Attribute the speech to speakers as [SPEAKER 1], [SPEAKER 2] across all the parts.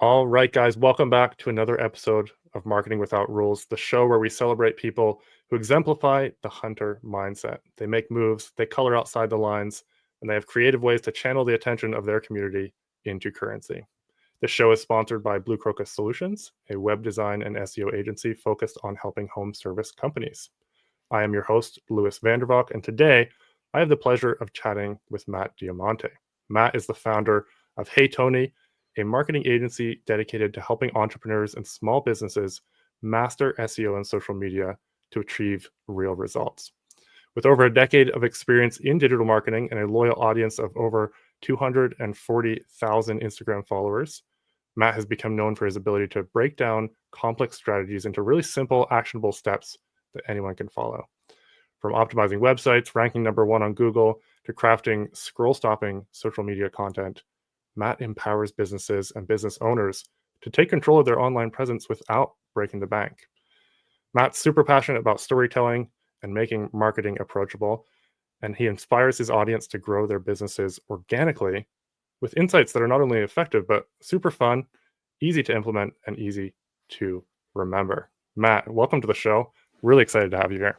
[SPEAKER 1] All right, guys, welcome back to another episode of Marketing Without Rules, the show where we celebrate people who exemplify the hunter mindset. They make moves, they color outside the lines, and they have creative ways to channel the attention of their community into currency. This show is sponsored by Blue Crocus Solutions, a web design and SEO agency focused on helping home service companies. I am your host, Louis Vandervalk, and today I have the pleasure of chatting with Matt Diamante. Matt is the founder of Hey Tony, a marketing agency dedicated to helping entrepreneurs and small businesses master SEO and social media to achieve real results. With over a decade of experience in digital marketing and a loyal audience of over 240,000 Instagram followers, Matt has become known for his ability to break down complex strategies into really simple, actionable steps that anyone can follow. From optimizing websites, ranking #1 on Google, to crafting scroll-stopping social media content, Matt empowers businesses and business owners to take control of their online presence without breaking the bank. Matt's super passionate about storytelling and making marketing approachable, and he inspires his audience to grow their businesses organically with insights that are not only effective, but super fun, easy to implement, and easy to remember. Matt, welcome to the show. Really excited to have you here.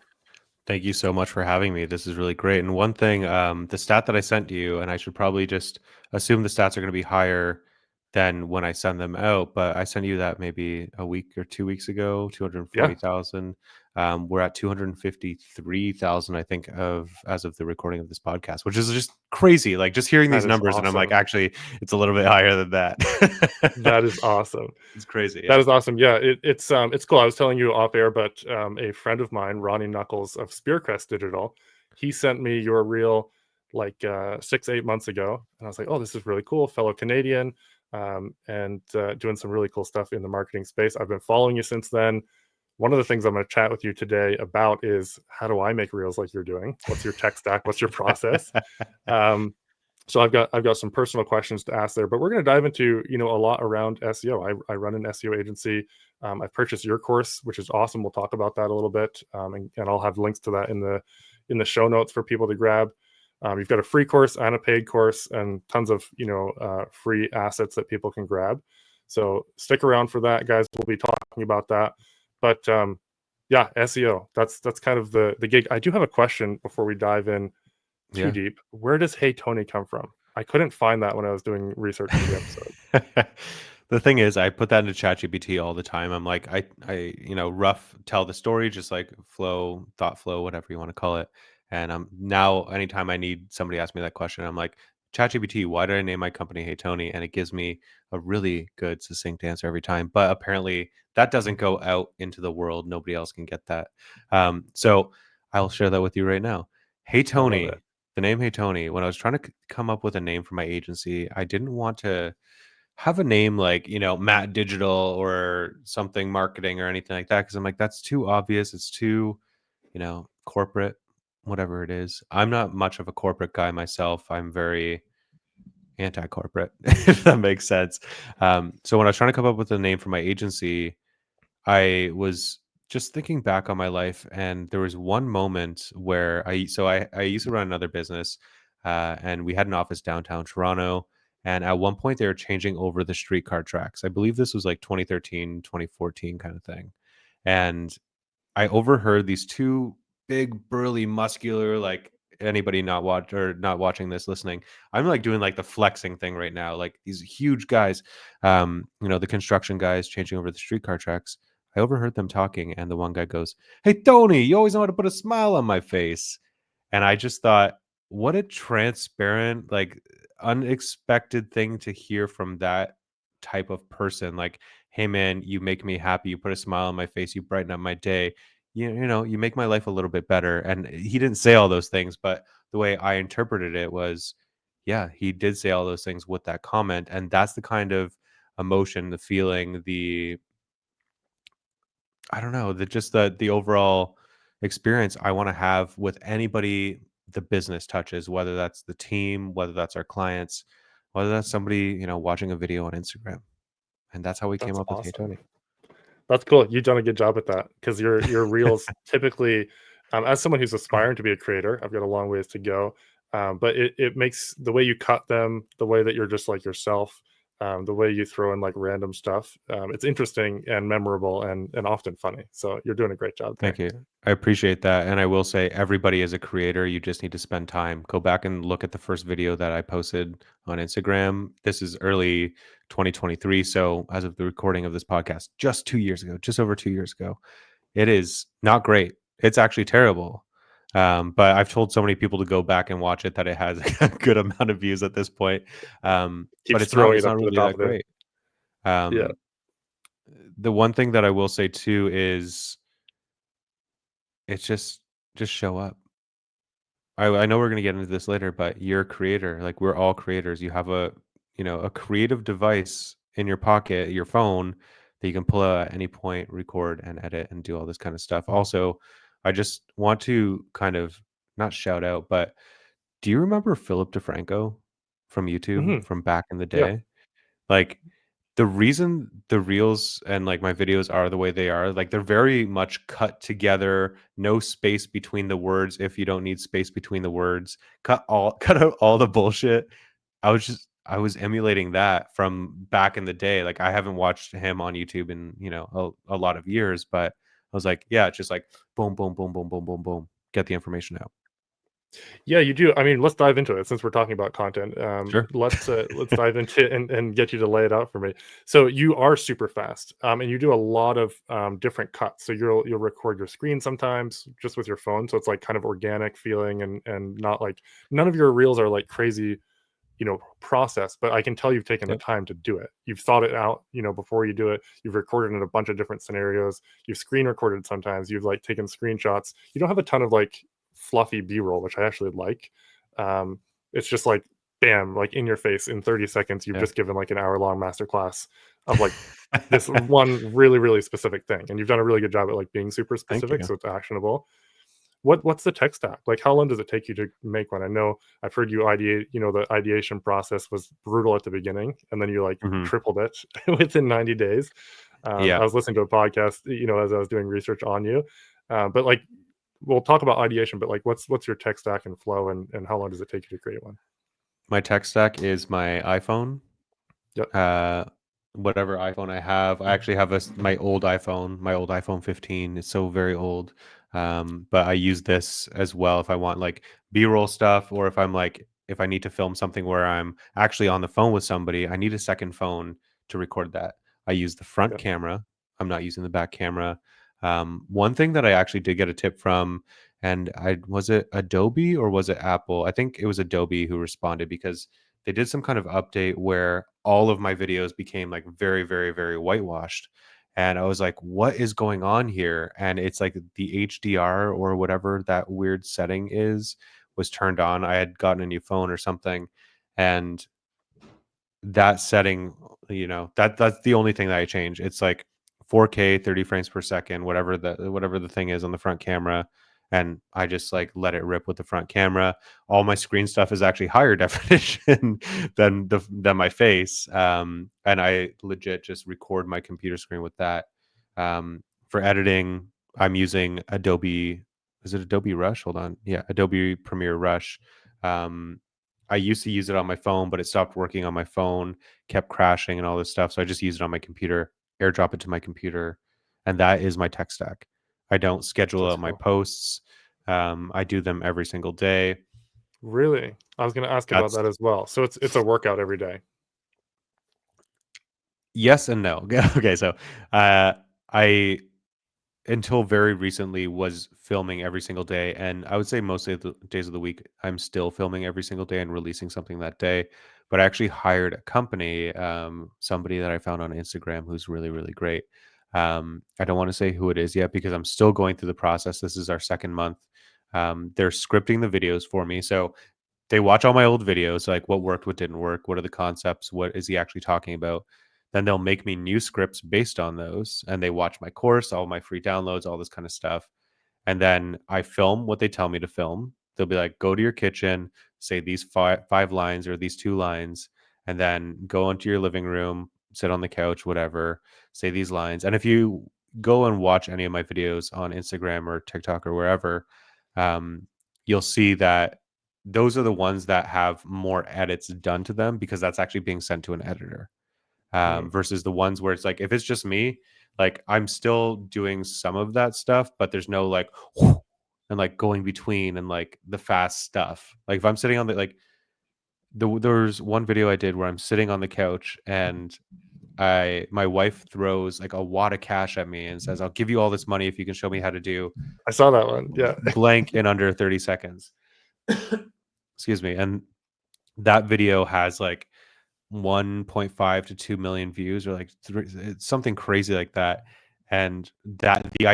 [SPEAKER 2] Thank you so much for having me. This is really great. And one thing, the stat that I sent you, and I should probably just assume the stats are going to be higher than when I send them out, but I sent you that maybe a week or 2 weeks ago,
[SPEAKER 1] Yeah,
[SPEAKER 2] 240,000. We're at 253,000, I think, as of the recording of this podcast, which is just crazy. Like just hearing
[SPEAKER 1] that
[SPEAKER 2] these
[SPEAKER 1] is
[SPEAKER 2] numbers, and I'm like,
[SPEAKER 1] awesome.
[SPEAKER 2] actually, it's a little bit higher than that.
[SPEAKER 1] That is awesome.
[SPEAKER 2] It's crazy.
[SPEAKER 1] That
[SPEAKER 2] Yeah.
[SPEAKER 1] is awesome. Yeah, it's cool. I was telling you off air, but a friend of mine, Ronnie Knuckles of Spearcrest Digital, he sent me your reel like 6-8 months ago, and I was like, oh, this is really cool. Fellow Canadian, and doing some really cool stuff in the marketing space. I've been following you since then. One of the things I'm going to chat with you today about is how do I make reels like you're doing? What's your tech stack? What's your process? Um, so I've got some personal questions to ask there, but we're going to dive into a lot around SEO. I run an SEO agency. I purchased your course, which is awesome. We'll talk about that a little bit, and I'll have links to that in the show notes for people to grab. You've got a free course and a paid course, and tons of free assets that people can grab. So stick around for that, guys. We'll be talking about that. But yeah, SEO. That's kind of the gig. I do have a question before we dive in too
[SPEAKER 2] Yeah.
[SPEAKER 1] deep. Where does Hey Tony come from? I couldn't find that when I was doing research for the episode.
[SPEAKER 2] The thing is, I put that into ChatGPT all the time. I'm like, rough tell the story, just like flow, thought flow, whatever you want to call it. And now, anytime I need somebody ask me that question, I'm like, ChatGPT, why did I name my company Hey Tony? And it gives me a really good, succinct answer every time. But apparently, that doesn't go out into the world. Nobody else can get that. So I'll share that with you right now. Hey
[SPEAKER 1] I love it.
[SPEAKER 2] Tony, the name Hey Tony. When I was trying to come up with a name for my agency, I didn't want to have a name like, Matt Digital or something marketing or anything like that. Cause I'm like, that's too obvious. It's too, corporate, whatever it is. I'm not much of a corporate guy myself. I'm very anti-corporate, if that makes sense. So when I was trying to come up with a name for my agency, I was just thinking back on my life, and there was one moment where I used to run another business, and we had an office downtown Toronto. And at one point, they were changing over the streetcar tracks. I believe this was like 2013, 2014 kind of thing. And I overheard these two big, burly, muscular, like anybody not watching this, listening. I'm like doing like the flexing thing right now, like these huge guys, the construction guys changing over the streetcar tracks. I overheard them talking, and the one guy goes, "Hey, Tony, you always know how to put a smile on my face." And I just thought, what a transparent, like unexpected thing to hear from that type of person. Like, hey man, you make me happy, you put a smile on my face, you brighten up my day, you make my life a little bit better. And he didn't say all those things, but the way I interpreted it was, yeah, he did say all those things with that comment. And that's the kind of emotion, the feeling, the I don't know, the overall experience I want to have with anybody the business touches, whether that's the team, whether that's our clients, whether that's somebody, watching a video on Instagram. And that's how we came
[SPEAKER 1] That's
[SPEAKER 2] up with Hey
[SPEAKER 1] awesome.
[SPEAKER 2] Tony.
[SPEAKER 1] That's cool. You've done a good job at that because your reels typically, as someone who's aspiring to be a creator, I've got a long ways to go. But it makes the way you cut them, the way that you're just like yourself. The way you throw in like random stuff, it's interesting and memorable and often funny. So you're doing a great job
[SPEAKER 2] Thank
[SPEAKER 1] there.
[SPEAKER 2] you. I appreciate that. And I will say, everybody is a creator. You just need to spend time. Go back and look at the first video that I posted on Instagram. This is early 2023. So, as of the recording of this podcast, just 2 years ago, just over 2 years ago, it is not great. It's actually terrible. But I've told so many people to go back and watch it that it has a good amount of views at this point. But
[SPEAKER 1] Keeps
[SPEAKER 2] it's not.
[SPEAKER 1] throwing
[SPEAKER 2] It's
[SPEAKER 1] it up
[SPEAKER 2] not
[SPEAKER 1] to the
[SPEAKER 2] really
[SPEAKER 1] top
[SPEAKER 2] that
[SPEAKER 1] of the.
[SPEAKER 2] great.
[SPEAKER 1] Yeah.
[SPEAKER 2] Um, the one thing that I will say too is it's just show up. I know we're gonna get into this later, but you're a creator. Like, we're all creators. You have a creative device in your pocket, your phone, that you can pull out at any point, record and edit and do all this kind of stuff. Also, I just want to kind of not shout out, but do you remember Philip DeFranco from YouTube
[SPEAKER 1] Hmm.
[SPEAKER 2] from back in the
[SPEAKER 1] Yeah.
[SPEAKER 2] day? Like, the reason the reels and like my videos are the way they are, like, they're very much cut together, no space between the words if you don't need space between the words. Cut out all the bullshit. I was emulating that from back in the day. Like, I haven't watched him on YouTube in, a lot of years, but I was like, yeah, it's just like boom, boom, boom, boom, boom, boom, boom. Get the information out.
[SPEAKER 1] Yeah, you do. I mean, let's dive into it since we're talking about content.
[SPEAKER 2] Sure.
[SPEAKER 1] Let's dive into it and get you to lay it out for me. So you are super fast, and you do a lot of different cuts. So you'll record your screen sometimes just with your phone, so it's like kind of organic feeling and not like none of your reels are like crazy, process. But I can tell you've taken the
[SPEAKER 2] Yep.
[SPEAKER 1] time to do it. You've thought it out, before you do it. You've recorded in a bunch of different scenarios. You've screen recorded sometimes. You've like taken screenshots. You don't have a ton of like fluffy B-roll, which I actually like. Um, it's just like bam, like in your face in 30 seconds. You've
[SPEAKER 2] Yeah.
[SPEAKER 1] just given like an hour-long masterclass of like this one really, really specific thing, and you've done a really good job at like being super
[SPEAKER 2] Thank
[SPEAKER 1] specific,
[SPEAKER 2] you.
[SPEAKER 1] so it's actionable. What's the tech stack? Like, how long does it take you to make one? I know I've heard you ideate, the ideation process was brutal at the beginning, and then you like
[SPEAKER 2] Mhm.
[SPEAKER 1] tripled it within 90 days. I
[SPEAKER 2] Yeah.
[SPEAKER 1] was listening to a podcast, as I was doing research on you. But like, we'll talk about ideation, but like, what's your tech stack and flow, and how long does it take you to create one?
[SPEAKER 2] My tech stack is my iPhone.
[SPEAKER 1] Yep.
[SPEAKER 2] Uh, Whatever iPhone I have, I actually have my old iPhone, my old iPhone 15. It's so very old. But I use this as well if I want like B-roll stuff, or if I need to film something where I'm actually on the phone with somebody, I need a second phone to record that. I use the front
[SPEAKER 1] Yep.
[SPEAKER 2] camera. I'm not using the back camera. One thing that I actually did get a tip from, and I was it Adobe or was it Apple? I think it was Adobe who responded, because they did some kind of update where all of my videos became like very, very, very whitewashed. And I was like, what is going on here? And it's like the HDR or whatever that weird setting is was turned on. I had gotten a new phone or something. And that setting, that's the only thing that I change. It's like 4K, 30 frames per second, whatever the thing is on the front camera, and I just like let it rip with the front camera. All my screen stuff is actually higher definition than my face, and I legit just record my computer screen with that. For editing, I'm using Adobe. Is it Adobe Rush? Hold on, yeah, Adobe Premiere Rush. Um, I used to use it on my phone, but it stopped working on my phone, kept crashing and all this stuff. So I just use it on my computer, airdrop it to my computer, and that is my tech stack. I don't schedule
[SPEAKER 1] That's
[SPEAKER 2] out my
[SPEAKER 1] cool.
[SPEAKER 2] posts. I do them every single day.
[SPEAKER 1] Really, I was going to ask about
[SPEAKER 2] That's
[SPEAKER 1] that as well. So it's a workout every day.
[SPEAKER 2] yes and no. Okay, so uh, I until very recently was filming every single day, and I would say most of the days of the week I'm still filming every single day and releasing something that day. But I actually hired a company, somebody that I found on Instagram who's really, really great. I don't want to say who it is yet because I'm still going through the process. This is our second month. They're scripting the videos for me, so they watch all my old videos, like what worked, what didn't work, what are the concepts, what is he actually talking about. Then they'll make me new scripts based on those, and they watch my course, all my free downloads, all this kind of stuff. And then I film what they tell me to film. They'll be like, go to your kitchen, say these five lines or these 2 lines, and then go into your living room, sit on the couch, whatever, say these lines. And if you go and watch any of my videos on Instagram or TikTok or wherever, um, you'll see that those are the ones that have more edits done to them because that's actually being sent to an editor. versus the ones where it's like, if it's just me, like I'm still doing some of that stuff, but there's no like and like going between and like the fast stuff. Like if I'm sitting on the like there's one video I did where I'm sitting on the couch and my wife throws like a wad of cash at me and says, "I'll give you all this money if you can show me how to do
[SPEAKER 1] I saw that one. Yeah.
[SPEAKER 2] blank in under 30 seconds." Excuse me. And that video has like 1.5 to 2 million views or like it's something crazy like that. And that the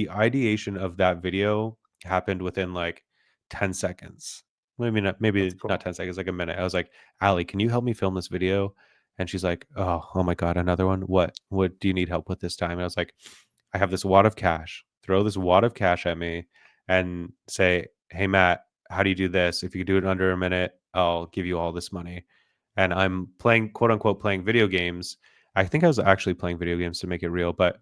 [SPEAKER 2] ideation of that video happened within like 10 seconds.
[SPEAKER 1] That's
[SPEAKER 2] Maybe not
[SPEAKER 1] cool.
[SPEAKER 2] 10 seconds, like a minute. I was like, "Ali, can you help me film this video?" And she's like, oh my God, another one. What do you need help with this time?" And I was like, "I have this wad of cash. Throw this wad of cash at me and say, 'Hey Matt, how do you do this? If you do it in under a minute, I'll give you all this money.'" And I'm playing, quote unquote, playing video games. I think I was actually playing video games to make it real, but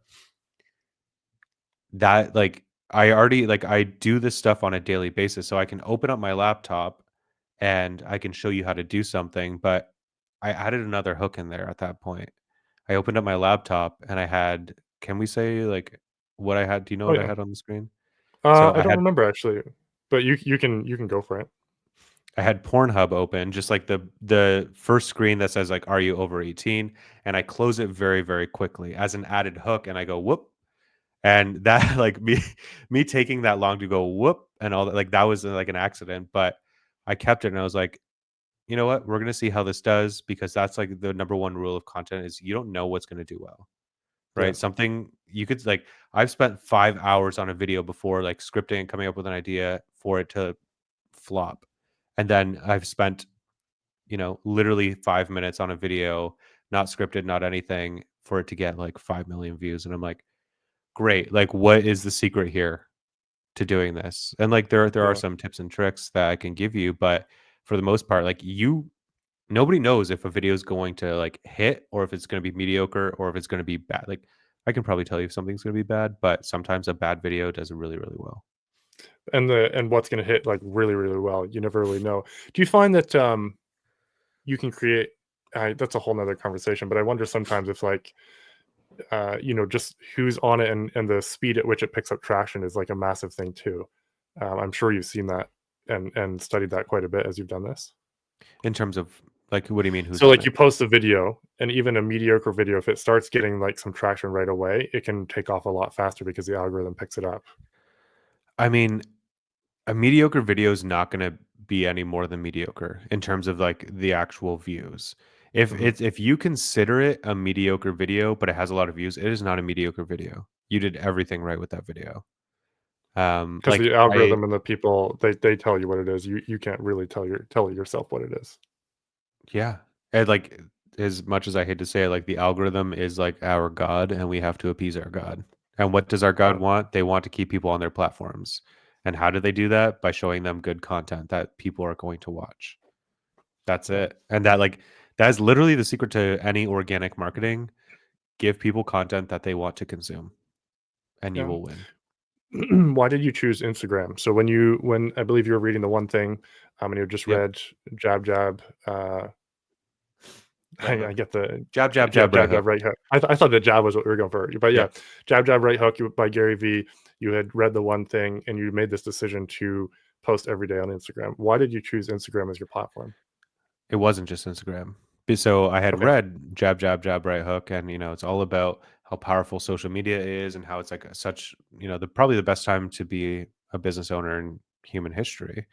[SPEAKER 2] that like I already like I do this stuff on a daily basis. So I can open up my laptop and I can show you how to do something. But I added another hook in there at that point. I opened up my laptop and I had, can we say like what I had? Do you know
[SPEAKER 1] Oh
[SPEAKER 2] what I
[SPEAKER 1] yeah.
[SPEAKER 2] had on the screen? So
[SPEAKER 1] I don't remember actually, but you can go for it.
[SPEAKER 2] I had Pornhub open, just like the first screen that says like, "Are you over 18?" And I close it very, very quickly as an added hook, and I go whoop, and that like me taking that long to go whoop and all that, like that was like an accident, but I kept it and I was like, you know what, we're gonna see how this does because that's like the number one rule of content is you don't know what's gonna do well,
[SPEAKER 1] Yeah.
[SPEAKER 2] right? Something you could like, I've spent 5 hours on a video before, like scripting and coming up with an idea for it to flop, and then I've spent literally 5 minutes on a video, not scripted, not anything, for it to get like 5 million views. And I'm like, great. Like, what is the secret here to doing this? And like, there are
[SPEAKER 1] Yeah.
[SPEAKER 2] some tips and tricks that I can give you, but for the most part, like nobody knows if a video is going to like hit or if it's going to be mediocre or if it's going to be bad. Like, I can probably tell you if something's going to be bad, but sometimes a bad video does really, really well.
[SPEAKER 1] And what's gonna hit like really, really well. You never really know. Do you find that you can create that's a whole nother conversation, but I wonder sometimes if like just who's on it and the speed at which it picks up traction is like a massive thing too. I'm sure you've seen that and studied that quite a bit as you've done this.
[SPEAKER 2] In terms of like, what do you mean? Who's
[SPEAKER 1] So
[SPEAKER 2] on
[SPEAKER 1] like
[SPEAKER 2] it?
[SPEAKER 1] you post a video and even a mediocre video, if it starts getting like some traction right away, it can take off a lot faster because the algorithm picks it up.
[SPEAKER 2] I mean, a mediocre video is not going to be any more than mediocre in terms of like the actual views.
[SPEAKER 1] Mhm.
[SPEAKER 2] If you consider it a mediocre video, but it has a lot of views, it is not a mediocre video. You did everything right with that video.
[SPEAKER 1] 'Cause
[SPEAKER 2] Like
[SPEAKER 1] the
[SPEAKER 2] I
[SPEAKER 1] algorithm and the people, they tell you what it is. You can't really tell yourself what it is.
[SPEAKER 2] Yeah, and like as much as I hate to say it, like the algorithm is like our god, and we have to appease our god. And what does our god
[SPEAKER 1] Yeah,
[SPEAKER 2] want? They want to keep people on their platforms. And how do they do that? By showing them good content that people are going to watch. That's
[SPEAKER 1] yeah,
[SPEAKER 2] it. And that is literally the secret to any organic marketing. Give people content that they want to consume and you
[SPEAKER 1] yeah.
[SPEAKER 2] will win.
[SPEAKER 1] Why did you choose Instagram? So when I believe you were reading the one thing, and you just
[SPEAKER 2] Yep.
[SPEAKER 1] read jab, jab,
[SPEAKER 2] Right
[SPEAKER 1] I
[SPEAKER 2] hook.
[SPEAKER 1] get the
[SPEAKER 2] Jab, jab,
[SPEAKER 1] yeah,
[SPEAKER 2] jab, right
[SPEAKER 1] jab,
[SPEAKER 2] hook.
[SPEAKER 1] jab, right hook. I thought that jab was what we were going for, but yeah,
[SPEAKER 2] Yep.
[SPEAKER 1] jab, jab, right hook by Gary V. You had read the one thing and you made this decision to post every day on Instagram. Why did you choose Instagram as your platform?
[SPEAKER 2] It wasn't just Instagram. So I had
[SPEAKER 1] Okay,
[SPEAKER 2] read jab, jab, jab, right hook, and it's all about how powerful social media is and how it's like such, the probably the best time to be a business owner in human history.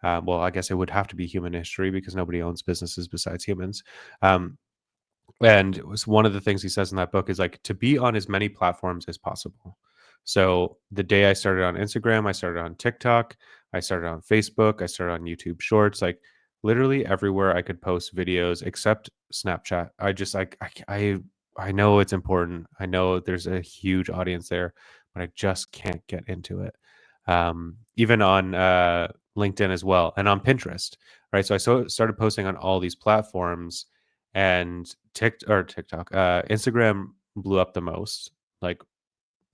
[SPEAKER 2] Well, I guess it would have to be human history because nobody owns businesses besides humans. Um, and it was one of the things he says in that book is like to be on as many platforms as possible. So the day I started on Instagram, I started on TikTok, I started on Facebook, I started on YouTube Shorts, like literally everywhere I could post videos except Snapchat. I just like I know it's important. I know there's a huge audience there, but I just can't get into it. Even on LinkedIn as well, and on Pinterest, right? So started posting on all these platforms, and TikTok, Instagram blew up the most, like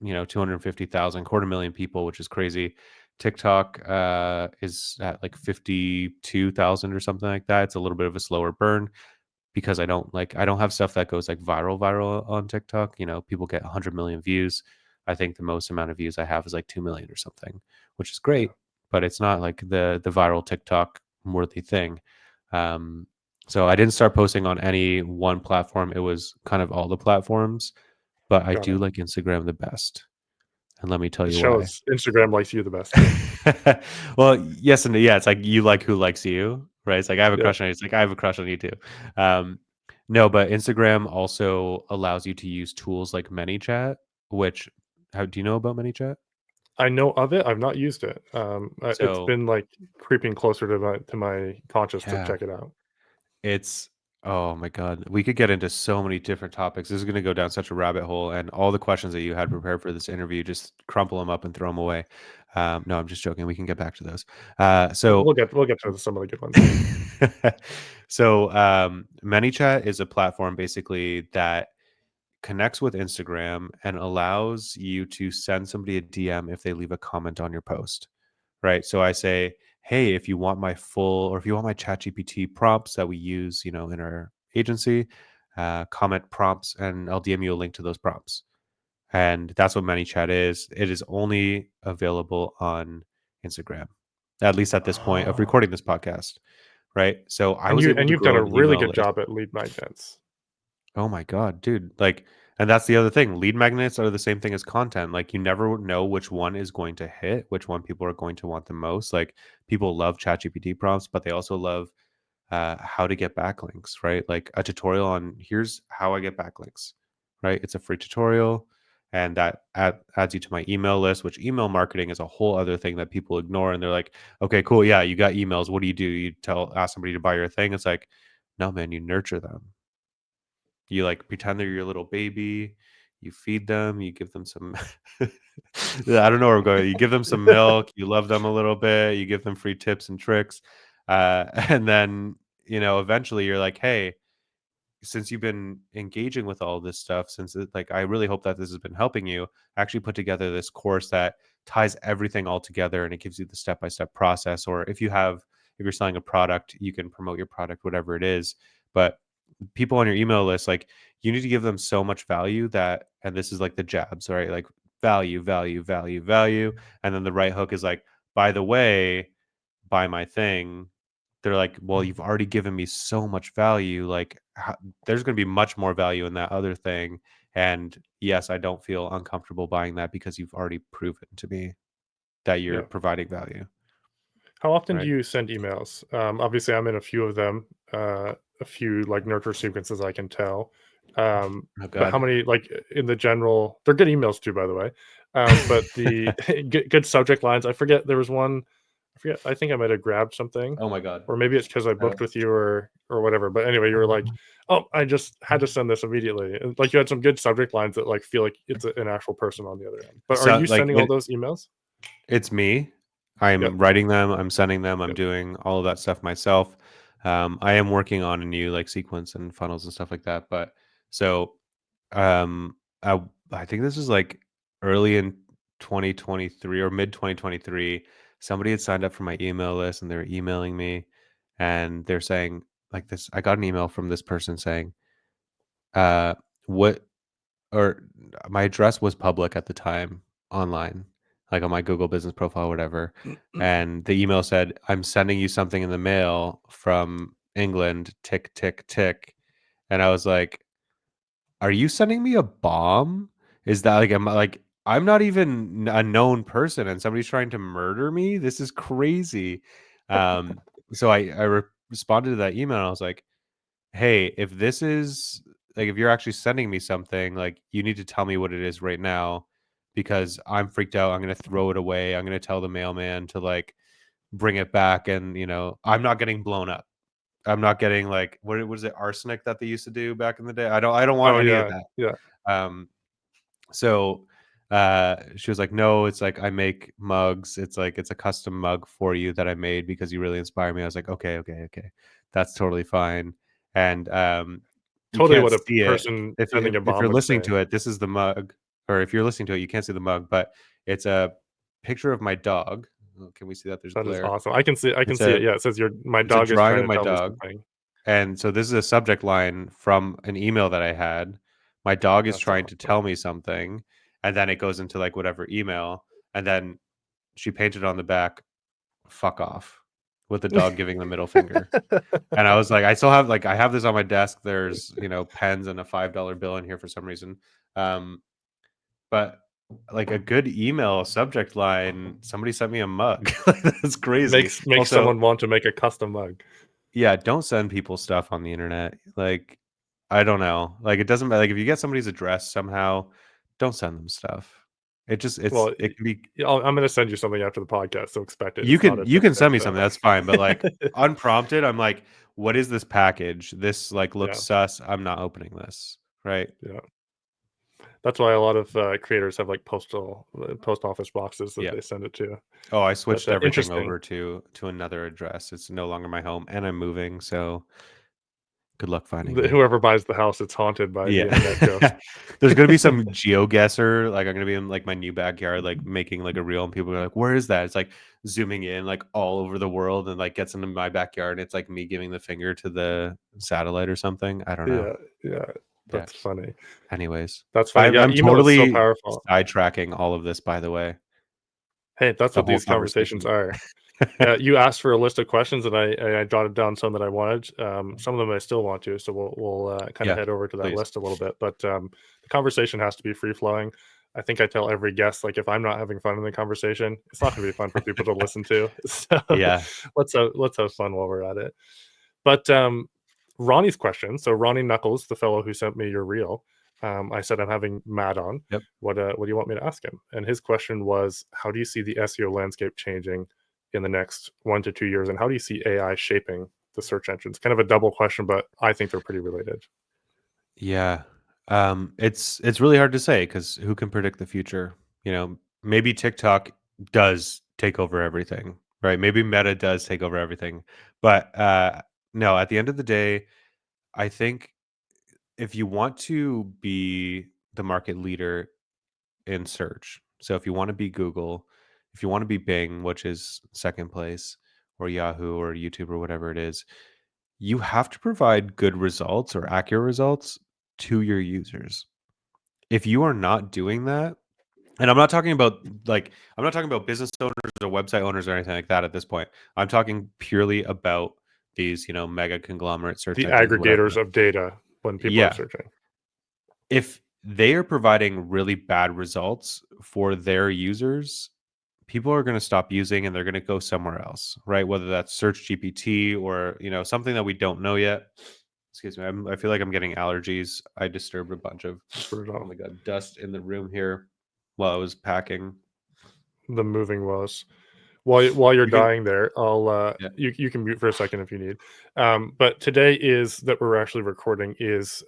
[SPEAKER 2] 250,000, quarter million people, which is crazy. TikTok is at like 52,000 or something like that. It's a little bit of a slower burn. because I don't have stuff that goes like viral on TikTok. You know, people get 100 million views. I think the most amount of views I have is like 2 million or something, which is
[SPEAKER 1] Yeah,
[SPEAKER 2] great, but it's not like the viral TikTok worthy thing. Um, so I didn't start posting on any one platform. It was kind of all the platforms, but I
[SPEAKER 1] got
[SPEAKER 2] do
[SPEAKER 1] it.
[SPEAKER 2] like Instagram the best. And let me tell
[SPEAKER 1] It
[SPEAKER 2] you why.
[SPEAKER 1] shows Instagram likes you the best too.
[SPEAKER 2] Well, yes and yeah. It's like you like who likes you, right? It's like I have a
[SPEAKER 1] Yeah,
[SPEAKER 2] crush on you. It's like I have a crush on you too. Um, no, but Instagram also allows you to use tools like ManyChat, which how do you know about ManyChat?
[SPEAKER 1] I know of it. I've not used it. It's
[SPEAKER 2] So
[SPEAKER 1] been like creeping closer to my conscious to
[SPEAKER 2] yeah,
[SPEAKER 1] check it out.
[SPEAKER 2] it's oh my god, we could get into so many different topics. This is going to go down such a rabbit hole, and all the questions that you had prepared for this interview, just crumple them up and throw them away. No, I'm just joking. We can get back to those.
[SPEAKER 1] We'll
[SPEAKER 2] So
[SPEAKER 1] get to some of the good ones.
[SPEAKER 2] so ManyChat is a platform basically that connects with Instagram and allows you to send somebody a DM if they leave a comment on your post, right? So I say, hey, if you want my full or if you want my ChatGPT prompts that we use, you know, in our agency, comment prompts, and I'll DM you a link to those prompts. And that's what ManyChat is. It is only available on Instagram, at least at this point of
[SPEAKER 1] Oh.
[SPEAKER 2] recording this podcast, right? So I was able
[SPEAKER 1] And
[SPEAKER 2] to
[SPEAKER 1] you've done
[SPEAKER 2] grow
[SPEAKER 1] a
[SPEAKER 2] an
[SPEAKER 1] really
[SPEAKER 2] email
[SPEAKER 1] good
[SPEAKER 2] list.
[SPEAKER 1] job at lead magnets.
[SPEAKER 2] Oh my god, dude. Like, and that's the other thing. Lead magnets are the same thing as content. Like you never know which one is going to hit, which one people are going to want the most. Like people love ChatGPT prompts, but they also love how to get backlinks, right? Like a tutorial on here's how I get backlinks, right? It's a free tutorial, and that adds you to my email list, which email marketing is a whole other thing that people ignore. And they're like, okay, cool. Yeah, you got emails. What do? You ask somebody to buy your thing. It's like, no, man, you nurture them. You like pretend they're your little baby. You feed them. You give them some. I don't know where I'm going. You give them some milk. You love them a little bit. You give them free tips and tricks, and then eventually you're like, hey, since you've been engaging with all this stuff, like I really hope that this has been helping you. I actually put together this course that ties everything all together, and it gives you the step by step process. Or if you're selling a product, you can promote your product, whatever it is. But people on your email list, like you need to give them so much value that, and this is like the jabs, right? Like value, value, value, value. And then the right hook is like, by the way, buy my thing. They're like, well, you've already given me so much value. Like, there's going to be much more value in that other thing. And yes, I don't feel uncomfortable buying that because you've already proven to me that you're
[SPEAKER 1] Yeah.
[SPEAKER 2] providing value,
[SPEAKER 1] How often do
[SPEAKER 2] right?
[SPEAKER 1] you send emails? Obviously, I'm in a few of them, a few like nurture sequences I can tell.
[SPEAKER 2] Oh
[SPEAKER 1] But how
[SPEAKER 2] God.
[SPEAKER 1] many, like in the general, they're good emails too, by the way. But the good subject lines, I forget there was one. I forget. I think I might have grabbed something,
[SPEAKER 2] Oh my God.
[SPEAKER 1] or maybe it's because I
[SPEAKER 2] Uh,
[SPEAKER 1] booked with you or whatever. But anyway, you were like, "Oh, I just had to send this immediately." And, like you had some good subject lines that like feel like it's an actual person on the other end. But are
[SPEAKER 2] so
[SPEAKER 1] you
[SPEAKER 2] like
[SPEAKER 1] sending all
[SPEAKER 2] when
[SPEAKER 1] those emails?
[SPEAKER 2] it's me.
[SPEAKER 1] Yep.
[SPEAKER 2] I'm writing them, I'm sending them, I'm
[SPEAKER 1] Yep.
[SPEAKER 2] doing all of that stuff myself. I am working on a new like sequence and funnels and stuff like that. But so um I think this is like early in 2023 or mid 2023. Somebody had signed up for my email list and they're emailing me and they're saying like this. I got an email from this person saying, what or my address was public at the time online, like on my Google business profile, whatever. And the email said, I'm sending you something in the mail from England, tick, tick, tick. And I was like, are you sending me a bomb? Is that like, I'm not even a known person and somebody's trying to murder me? This is crazy. So I responded to that email and I was like, hey, if this is like, if you're actually sending me something, like, you need to tell me what it is right now because I'm freaked out. I'm going to throw it away. I'm going to tell the mailman to like bring it back. And, I'm not getting blown up. I'm not getting like, what was it? Arsenic that they used to do back in the day. I don't want
[SPEAKER 1] Oh
[SPEAKER 2] any of
[SPEAKER 1] yeah,
[SPEAKER 2] that.
[SPEAKER 1] yeah.
[SPEAKER 2] Um, so she was like, no, it's like I make mugs. It's like it's a custom mug for you that I made because you really inspire me. I was like, okay, okay, okay. That's totally fine. And you
[SPEAKER 1] Totally
[SPEAKER 2] can't
[SPEAKER 1] what a
[SPEAKER 2] see it.
[SPEAKER 1] person
[SPEAKER 2] If
[SPEAKER 1] sending a
[SPEAKER 2] if
[SPEAKER 1] bomb
[SPEAKER 2] you're
[SPEAKER 1] would
[SPEAKER 2] listening
[SPEAKER 1] say.
[SPEAKER 2] to it, this is the mug. Or if you're listening to it, you can't see the mug, but it's a picture of my dog. Oh, can we see that? There's
[SPEAKER 1] That is
[SPEAKER 2] glare.
[SPEAKER 1] awesome. I can see
[SPEAKER 2] It's
[SPEAKER 1] it.
[SPEAKER 2] a
[SPEAKER 1] Yeah, it says your my
[SPEAKER 2] it's a
[SPEAKER 1] dog is
[SPEAKER 2] drawing
[SPEAKER 1] trying
[SPEAKER 2] of
[SPEAKER 1] to
[SPEAKER 2] my
[SPEAKER 1] tell me
[SPEAKER 2] dog.
[SPEAKER 1] something.
[SPEAKER 2] And so this is a subject line from an email that I had. My dog is
[SPEAKER 1] That's
[SPEAKER 2] trying to
[SPEAKER 1] awesome.
[SPEAKER 2] tell me something, and then it goes into like whatever email, and then she painted on the back, "Fuck off," with the dog giving the middle finger. And I was like, I still have like I have this on my desk. There's pens and a $5 bill in here for some reason. Um, but like a good email subject line, somebody sent me a mug. Like, that's crazy.
[SPEAKER 1] Makes
[SPEAKER 2] Also,
[SPEAKER 1] someone want to make a custom mug.
[SPEAKER 2] yeah, don't send people stuff on the internet. Like, I don't know. Like, it doesn't matter. Like, if you get somebody's address somehow, don't send them stuff.
[SPEAKER 1] Well,
[SPEAKER 2] It can be.
[SPEAKER 1] I'm going to send you something after the podcast, so expect it.
[SPEAKER 2] You
[SPEAKER 1] It's not
[SPEAKER 2] can
[SPEAKER 1] a
[SPEAKER 2] you can send
[SPEAKER 1] different.
[SPEAKER 2] me something. That's fine. But like unprompted, I'm like, what is this package? This like looks
[SPEAKER 1] Yeah,
[SPEAKER 2] sus. I'm not opening this. Right.
[SPEAKER 1] yeah. That's why a lot of creators have like post office boxes that
[SPEAKER 2] Yeah.
[SPEAKER 1] they send it to.
[SPEAKER 2] Oh, I
[SPEAKER 1] But
[SPEAKER 2] switched everything
[SPEAKER 1] interesting.
[SPEAKER 2] over to another address. It's no longer my home, and I'm moving. So good luck finding me.
[SPEAKER 1] Whoever buys the house, it's haunted by the
[SPEAKER 2] Yeah.
[SPEAKER 1] internet ghost.
[SPEAKER 2] There's gonna be some geoguesser. Like I'm gonna be in like my new backyard, like making like a reel, and people are like, "Where is that?" It's like zooming in like all over the world, and like gets into my backyard. And it's like me giving the finger to the satellite or something. I don't know.
[SPEAKER 1] Yeah, yeah.
[SPEAKER 2] Yeah.
[SPEAKER 1] That's funny.
[SPEAKER 2] Anyways,
[SPEAKER 1] That's funny. Yeah,
[SPEAKER 2] I'm
[SPEAKER 1] email is so
[SPEAKER 2] totally
[SPEAKER 1] powerful.
[SPEAKER 2] sidetracking all of this. By the way,
[SPEAKER 1] Hey, that's
[SPEAKER 2] the
[SPEAKER 1] what
[SPEAKER 2] whole
[SPEAKER 1] these conversations
[SPEAKER 2] conversation.
[SPEAKER 1] are. You asked for a list of questions, and I jotted down some that I wanted. Some of them I still want to, so we'll kind of
[SPEAKER 2] Yeah,
[SPEAKER 1] head over to that
[SPEAKER 2] please.
[SPEAKER 1] list a little bit. But the conversation has to be free flowing. I think I tell every guest, like, if I'm not having fun in the conversation, it's not going to be fun for people to listen to. So
[SPEAKER 2] Yeah.
[SPEAKER 1] let's have fun while we're at it. But Ronnie's question. So Ronnie Knuckles, the fellow who sent me your reel, I said I'm having Matt on.
[SPEAKER 2] Yep.
[SPEAKER 1] What do you want me to ask him? And his question was, how do you see the SEO landscape changing in the next 1 to 2 years, and how do you see AI shaping the search engines? Kind of a double question, but I think they're pretty related.
[SPEAKER 2] Yeah. It's really hard to say because who can predict the future? Maybe TikTok does take over everything, right? Maybe Meta does take over everything. But no, at the end of the day, I think if you want to be the market leader in search, so if you want to be Google, if you want to be Bing, which is second place, or Yahoo or YouTube or whatever it is, you have to provide good results or accurate results to your users. If you are not doing that, and I'm not talking about business owners or website owners or anything like that at this point. I'm talking purely about these, mega conglomerate search
[SPEAKER 1] The
[SPEAKER 2] engines,
[SPEAKER 1] aggregators
[SPEAKER 2] whatever.
[SPEAKER 1] of data when people are
[SPEAKER 2] Yeah.
[SPEAKER 1] searching.
[SPEAKER 2] If they are providing really bad results for their users, people are going to stop using and they're going to go somewhere else, right? Whether that's Search GPT or, something that we don't know yet. Excuse me. I feel like I'm getting allergies. I disturbed a bunch of,
[SPEAKER 1] Put it
[SPEAKER 2] oh
[SPEAKER 1] on
[SPEAKER 2] my God, dust in the room here while I was packing.
[SPEAKER 1] the moving was. While you're
[SPEAKER 2] You can,
[SPEAKER 1] dying there, I'll
[SPEAKER 2] yeah.
[SPEAKER 1] you can mute for a second if you need. But today is that we're actually recording is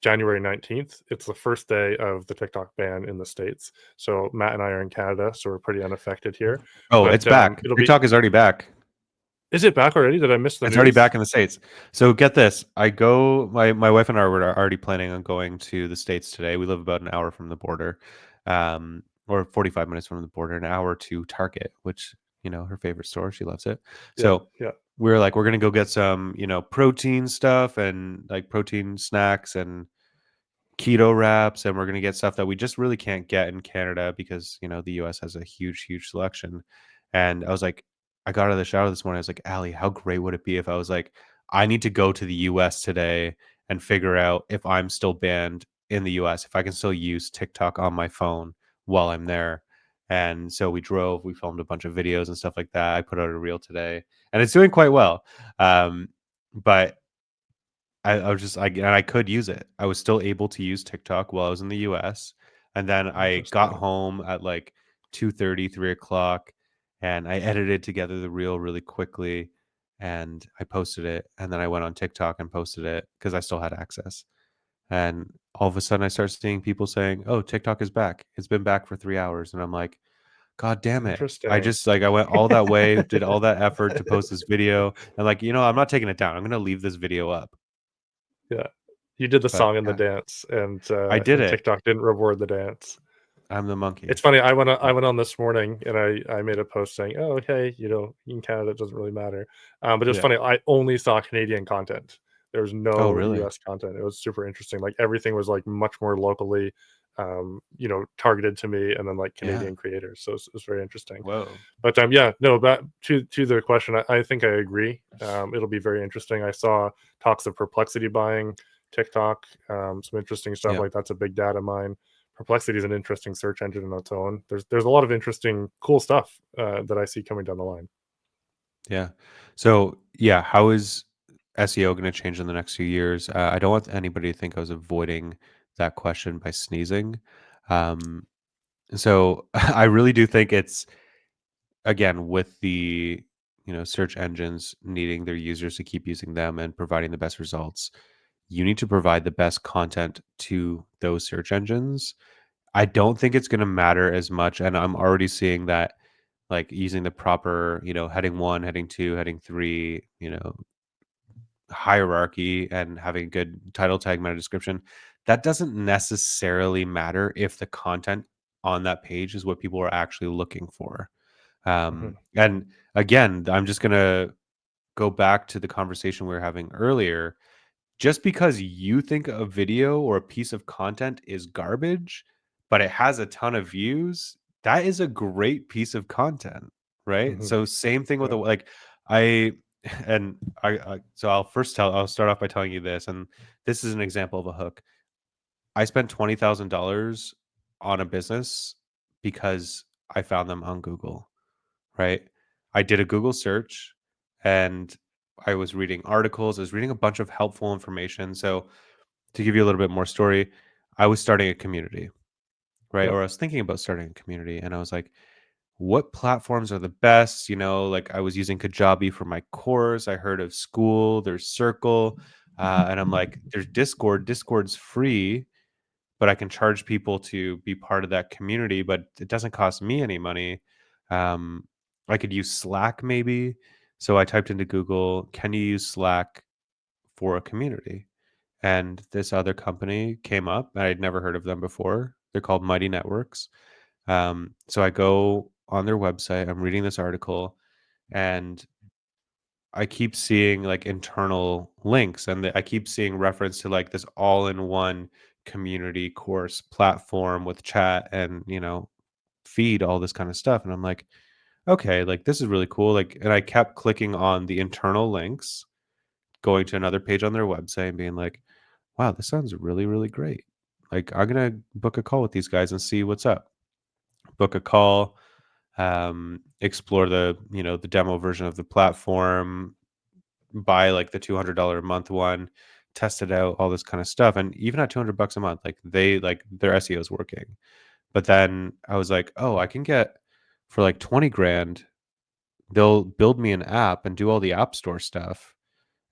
[SPEAKER 1] January 19th. It's the first day of the TikTok ban in the States. So Matt and I are in Canada, so we're pretty unaffected here.
[SPEAKER 2] Oh, it's
[SPEAKER 1] But
[SPEAKER 2] back.
[SPEAKER 1] it'll be.
[SPEAKER 2] TikTok is already back.
[SPEAKER 1] Is it back already? Did I miss the
[SPEAKER 2] It's already
[SPEAKER 1] news?
[SPEAKER 2] back in the States. So get this. My wife and I were already planning on going to the States today. We live about an hour from the border, or 45 minutes from the border, an hour to Target, which, her favorite store. She loves it.
[SPEAKER 1] Yeah,
[SPEAKER 2] So
[SPEAKER 1] yeah.
[SPEAKER 2] we are like, we're going to go get some, protein stuff and like protein snacks and keto wraps, and we're going to get stuff that we just really can't get in Canada because the US has a huge selection. And I was like, I got out of the shower this morning, I was like, Allie, how great would it be if I was like, I need to go to the US today and figure out if I'm still banned in the US, if I can still use TikTok on my phone while I'm there. And so we filmed a bunch of videos and stuff like that. I put out a reel today and it's doing quite well. But I was just and I could use it. I was still able to use TikTok while I was in the US. And then I got
[SPEAKER 1] Interesting.
[SPEAKER 2] home at like 2:30, 3 o'clock, and I edited together the reel really quickly and I posted it. And then I went on TikTok and posted it because I still had access. And all of a sudden I start seeing people saying, "Oh, TikTok is back. It's been back for 3 hours." And I'm like, God damn it. I
[SPEAKER 1] Interesting.
[SPEAKER 2] just I went all that way, did all that effort to post this video. And like, I'm not taking it down. I'm gonna leave this video up.
[SPEAKER 1] Yeah. You did the
[SPEAKER 2] But
[SPEAKER 1] song and the
[SPEAKER 2] yeah.
[SPEAKER 1] dance,
[SPEAKER 2] I did
[SPEAKER 1] and
[SPEAKER 2] it.
[SPEAKER 1] TikTok didn't reward the dance.
[SPEAKER 2] I'm the monkey.
[SPEAKER 1] It's funny. I went on this morning and I made a post saying, "Oh, okay, in Canada it doesn't really matter." But it was
[SPEAKER 2] Yeah.
[SPEAKER 1] funny. I only saw Canadian content. There was
[SPEAKER 2] Oh,
[SPEAKER 1] no
[SPEAKER 2] really?
[SPEAKER 1] US content. It was super interesting. Like everything was like much more locally, targeted to me, and then like
[SPEAKER 2] Yeah.
[SPEAKER 1] Canadian creators. So it was very interesting.
[SPEAKER 2] Whoa.
[SPEAKER 1] But yeah, no. Back to the question, I think I agree. It'll be very interesting. I saw talks of perplexity buying TikTok. Some interesting stuff
[SPEAKER 2] Yeah.
[SPEAKER 1] like that's a big data mine. Perplexity is an interesting search engine on its own. There's a lot of interesting, cool stuff that I see coming down the line.
[SPEAKER 2] Yeah. So, yeah, how is SEO going to change in the next few years? I don't want anybody to think I was avoiding that question by sneezing. Um, so I really do think it's, again, with the search engines needing their users to keep using them and providing the best results, you need to provide the best content to those search engines. I don't think it's going to matter as much, and I'm already seeing that, like, using the proper heading 1, heading 2, heading 3, hierarchy, and having a good title tag, meta description, that doesn't necessarily matter if the content on that page is what people are actually looking for.
[SPEAKER 1] Mhm,
[SPEAKER 2] And again, I'm just gonna go back to the conversation we were having earlier. Just because you think a video or a piece of content is garbage, but it has a ton of views, that is a great piece of content, right?
[SPEAKER 1] mhm,
[SPEAKER 2] So same thing with
[SPEAKER 1] yeah,
[SPEAKER 2] I and so I'll start off by telling you this, and this is an example of a hook. I spent $20,000 on a business because I found them on Google, right? I did a Google search and I was reading articles, I was reading a bunch of helpful information. So, to give you a little bit more story, I was starting a community, right?
[SPEAKER 1] yeah,
[SPEAKER 2] Or I was thinking about starting a community, and I was like, what platforms are the best? Like I was using Kajabi for my course. I heard of School, there's Circle, and I'm like, there's Discord. Discord's free, but I can charge people to be part of that community, but it doesn't cost me any money. Um, I could use Slack maybe. So I typed into Google, can you use Slack for a community? And this other company came up. I'd never heard of them before. They're called Mighty Networks. So I go on their website, I'm reading this article, and I keep seeing like internal links, and I keep seeing reference to like this all-in-one community course platform with chat and feed, all this kind of stuff. And I'm like, okay, like this is really cool. Like, and I kept clicking on the internal links, going to another page on their website and being like, wow, this sounds really, really great. Like, I'm gonna book a call with these guys and see what's up. Book a call, explore the demo version of the platform, buy like the $200 a month one, test it out, all this kind of stuff. And even at $200 a month, like their SEO is working. But then I was like, oh, I can get for like 20 grand, they'll build me an app and do all the app store stuff.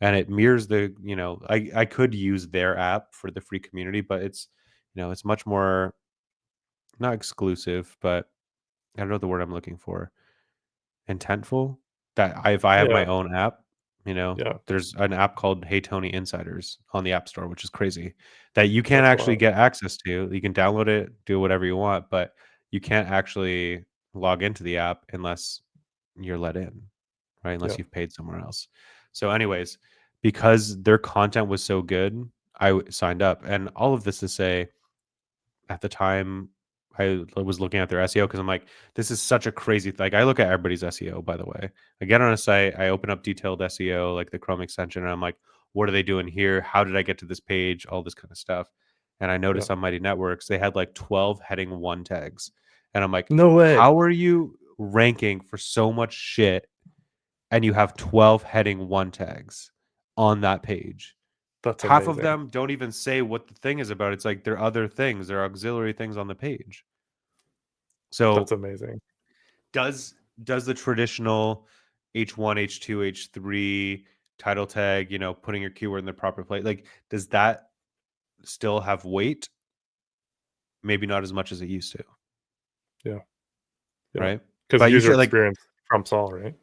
[SPEAKER 2] And it mirrors I could use their app for the free community, but it's much more, not exclusive, but I don't know the word I'm looking for. Intentful, that if I have my
[SPEAKER 1] yeah,
[SPEAKER 2] own app,
[SPEAKER 1] yeah.
[SPEAKER 2] there's an app called Hey Tony Insiders on the App Store, which is crazy, that you can't
[SPEAKER 1] That's
[SPEAKER 2] actually
[SPEAKER 1] wild.
[SPEAKER 2] get access to. You can download it, do whatever you want, but you can't actually log into the app unless you're let in, right? Unless
[SPEAKER 1] Yeah,
[SPEAKER 2] you've paid somewhere else. So, anyways, because their content was so good, signed up. And all of this to say, at the time, I was looking at their SEO because I'm like, this is such a crazy like I look at everybody's SEO, by the way. I get on a site, I open up detailed SEO, like the Chrome extension, and I'm like, what are they doing here? How did I get to this page? All this kind of stuff. And I
[SPEAKER 1] yeah.
[SPEAKER 2] noticed on Mighty Networks, they had like 12 heading 1 tags. And I'm like,
[SPEAKER 1] No way.
[SPEAKER 2] how are you ranking for so much shit and you have 12 heading 1 tags on that page?
[SPEAKER 1] That's
[SPEAKER 2] Half of
[SPEAKER 1] amazing.
[SPEAKER 2] them don't even say what the thing is about. It's like there are other things, there are auxiliary things on the page.
[SPEAKER 1] That's
[SPEAKER 2] So
[SPEAKER 1] amazing.
[SPEAKER 2] does does the traditional H1, H2, H3 title tag, putting your keyword in the proper place, like does that still have weight? Maybe not as much as it used to,
[SPEAKER 1] Yeah, yeah.
[SPEAKER 2] right?
[SPEAKER 1] Because
[SPEAKER 2] But you
[SPEAKER 1] user
[SPEAKER 2] should like
[SPEAKER 1] experience trumps all, right?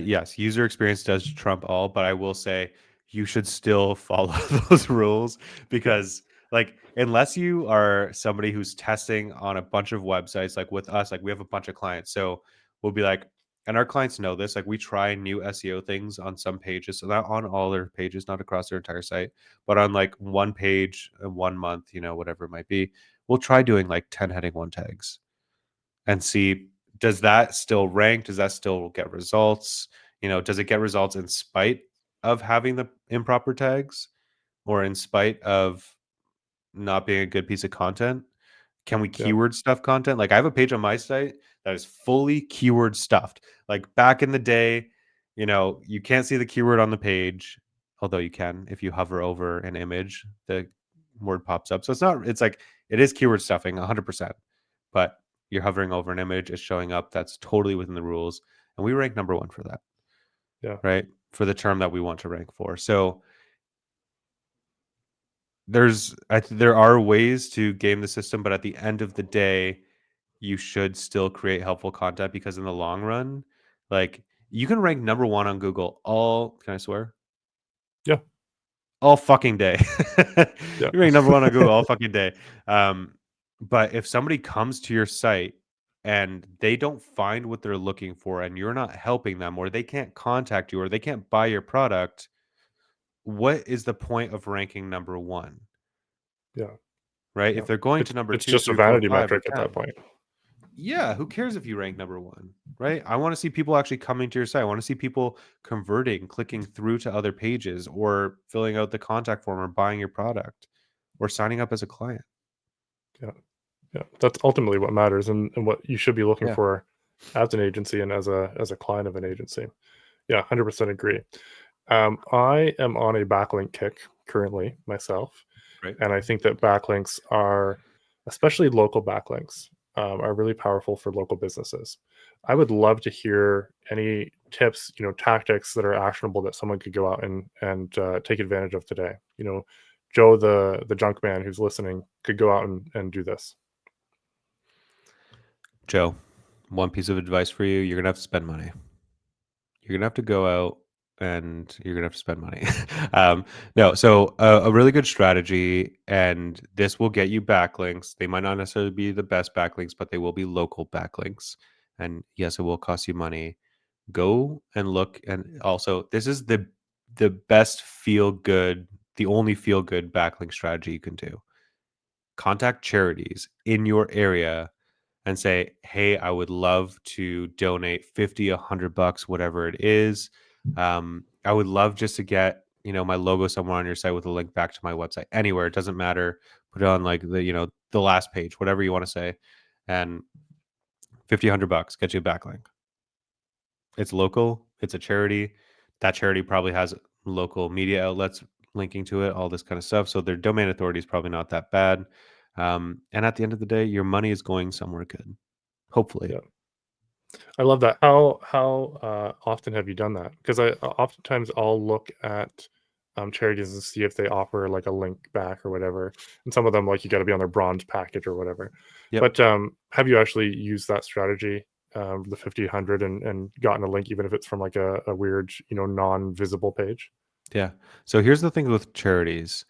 [SPEAKER 2] yes, user experience does trump all, but I will say you should still follow those rules
[SPEAKER 1] Yeah,
[SPEAKER 2] because like unless you are somebody who's testing on a bunch of websites, like with us, like we have a bunch of clients, so we'll be like, and our clients know this, like we try new SEO things on some pages, so not on all their pages, not across their entire site, but on like one page, 1 month, whatever it might be, we'll try doing like 10 heading 1 tags and see, does that still rank? Does that still get results? Does it get results in spite of having the improper tags or in spite of not being a good piece of content? Can we
[SPEAKER 1] Yeah.
[SPEAKER 2] keyword stuff content? Like I have a page on my site that is fully keyword stuffed. Like back in the day, you can't see the keyword on the page, although you can if you hover over an image, the word pops up. So it's like it is keyword stuffing 100%, but you're hovering over an image, it's showing up. That's totally within the rules. And we rank number 1 for that,
[SPEAKER 1] Yeah.
[SPEAKER 2] right? For the term that we want to rank for. So there are ways to game the system, but at the end of the day, you should still create helpful content, because in the long run, like you can rank number 1 on Google can I swear?
[SPEAKER 1] Yeah.
[SPEAKER 2] All fucking day.
[SPEAKER 1] Yeah.
[SPEAKER 2] You rank number 1 on Google all fucking day. But if somebody comes to your site and they don't find what they're looking for and you're not helping them, or they can't contact you, or they can't buy your product, what is the point of ranking number 1?
[SPEAKER 1] Yeah.
[SPEAKER 2] Right? If
[SPEAKER 1] Yeah.
[SPEAKER 2] they're going
[SPEAKER 1] It's
[SPEAKER 2] to number
[SPEAKER 1] it's
[SPEAKER 2] 2,
[SPEAKER 1] just a
[SPEAKER 2] 3, 4,
[SPEAKER 1] vanity
[SPEAKER 2] 5, or
[SPEAKER 1] metric at that
[SPEAKER 2] 10,
[SPEAKER 1] point.
[SPEAKER 2] yeah, who cares if you rank number 1, right? I want to see people actually coming to your site. I want to see people converting, clicking through to other pages, or filling out the contact form, or buying your product, or signing up as a client.
[SPEAKER 1] Yeah. Yeah. That's ultimately what matters, and what you should be looking
[SPEAKER 2] Yeah,
[SPEAKER 1] for as an agency and as a client of an agency. Yeah, 100% agree. I am on a backlink kick currently myself,
[SPEAKER 2] right.
[SPEAKER 1] and I think that backlinks are, especially local backlinks, are really powerful for local businesses. I would love to hear any tips, tactics that are actionable that someone could go out and take advantage of today. Joe, the junk man who's listening, could go out and do this.
[SPEAKER 2] Joe, one piece of advice for you: you're gonna have to spend money. You're gonna have to go out and you're gonna have to spend money. No, so a really good strategy, and this will get you backlinks. They might not necessarily be the best backlinks, but they will be local backlinks. And yes, it will cost you money. Go and look, and also this is the best feel good, the only feel good backlink strategy you can do. Contact charities in your area and say, hey, I would love to donate 50, $100, whatever it is. I would love just to get, my logo somewhere on your site with a link back to my website. Anywhere, it doesn't matter. Put it on like the last page, whatever you want to say. And 50, $100 get you a backlink. It's local, it's a charity. That charity probably has local media outlets linking to it, all this kind of stuff. So their domain authority is probably not that bad. And at the end of the day, your money is going somewhere good, hopefully.
[SPEAKER 1] Yeah. I love that. How often have you done that? Because oftentimes I'll look at charities and see if they offer like a link back or whatever. And some of them, like, you got to be on their bronze package or whatever.
[SPEAKER 2] Yep.
[SPEAKER 1] But have you actually used that strategy, the 50, 100, and gotten a link, even if it's from like a weird, non-visible page?
[SPEAKER 2] Yeah. So here's the thing with charities.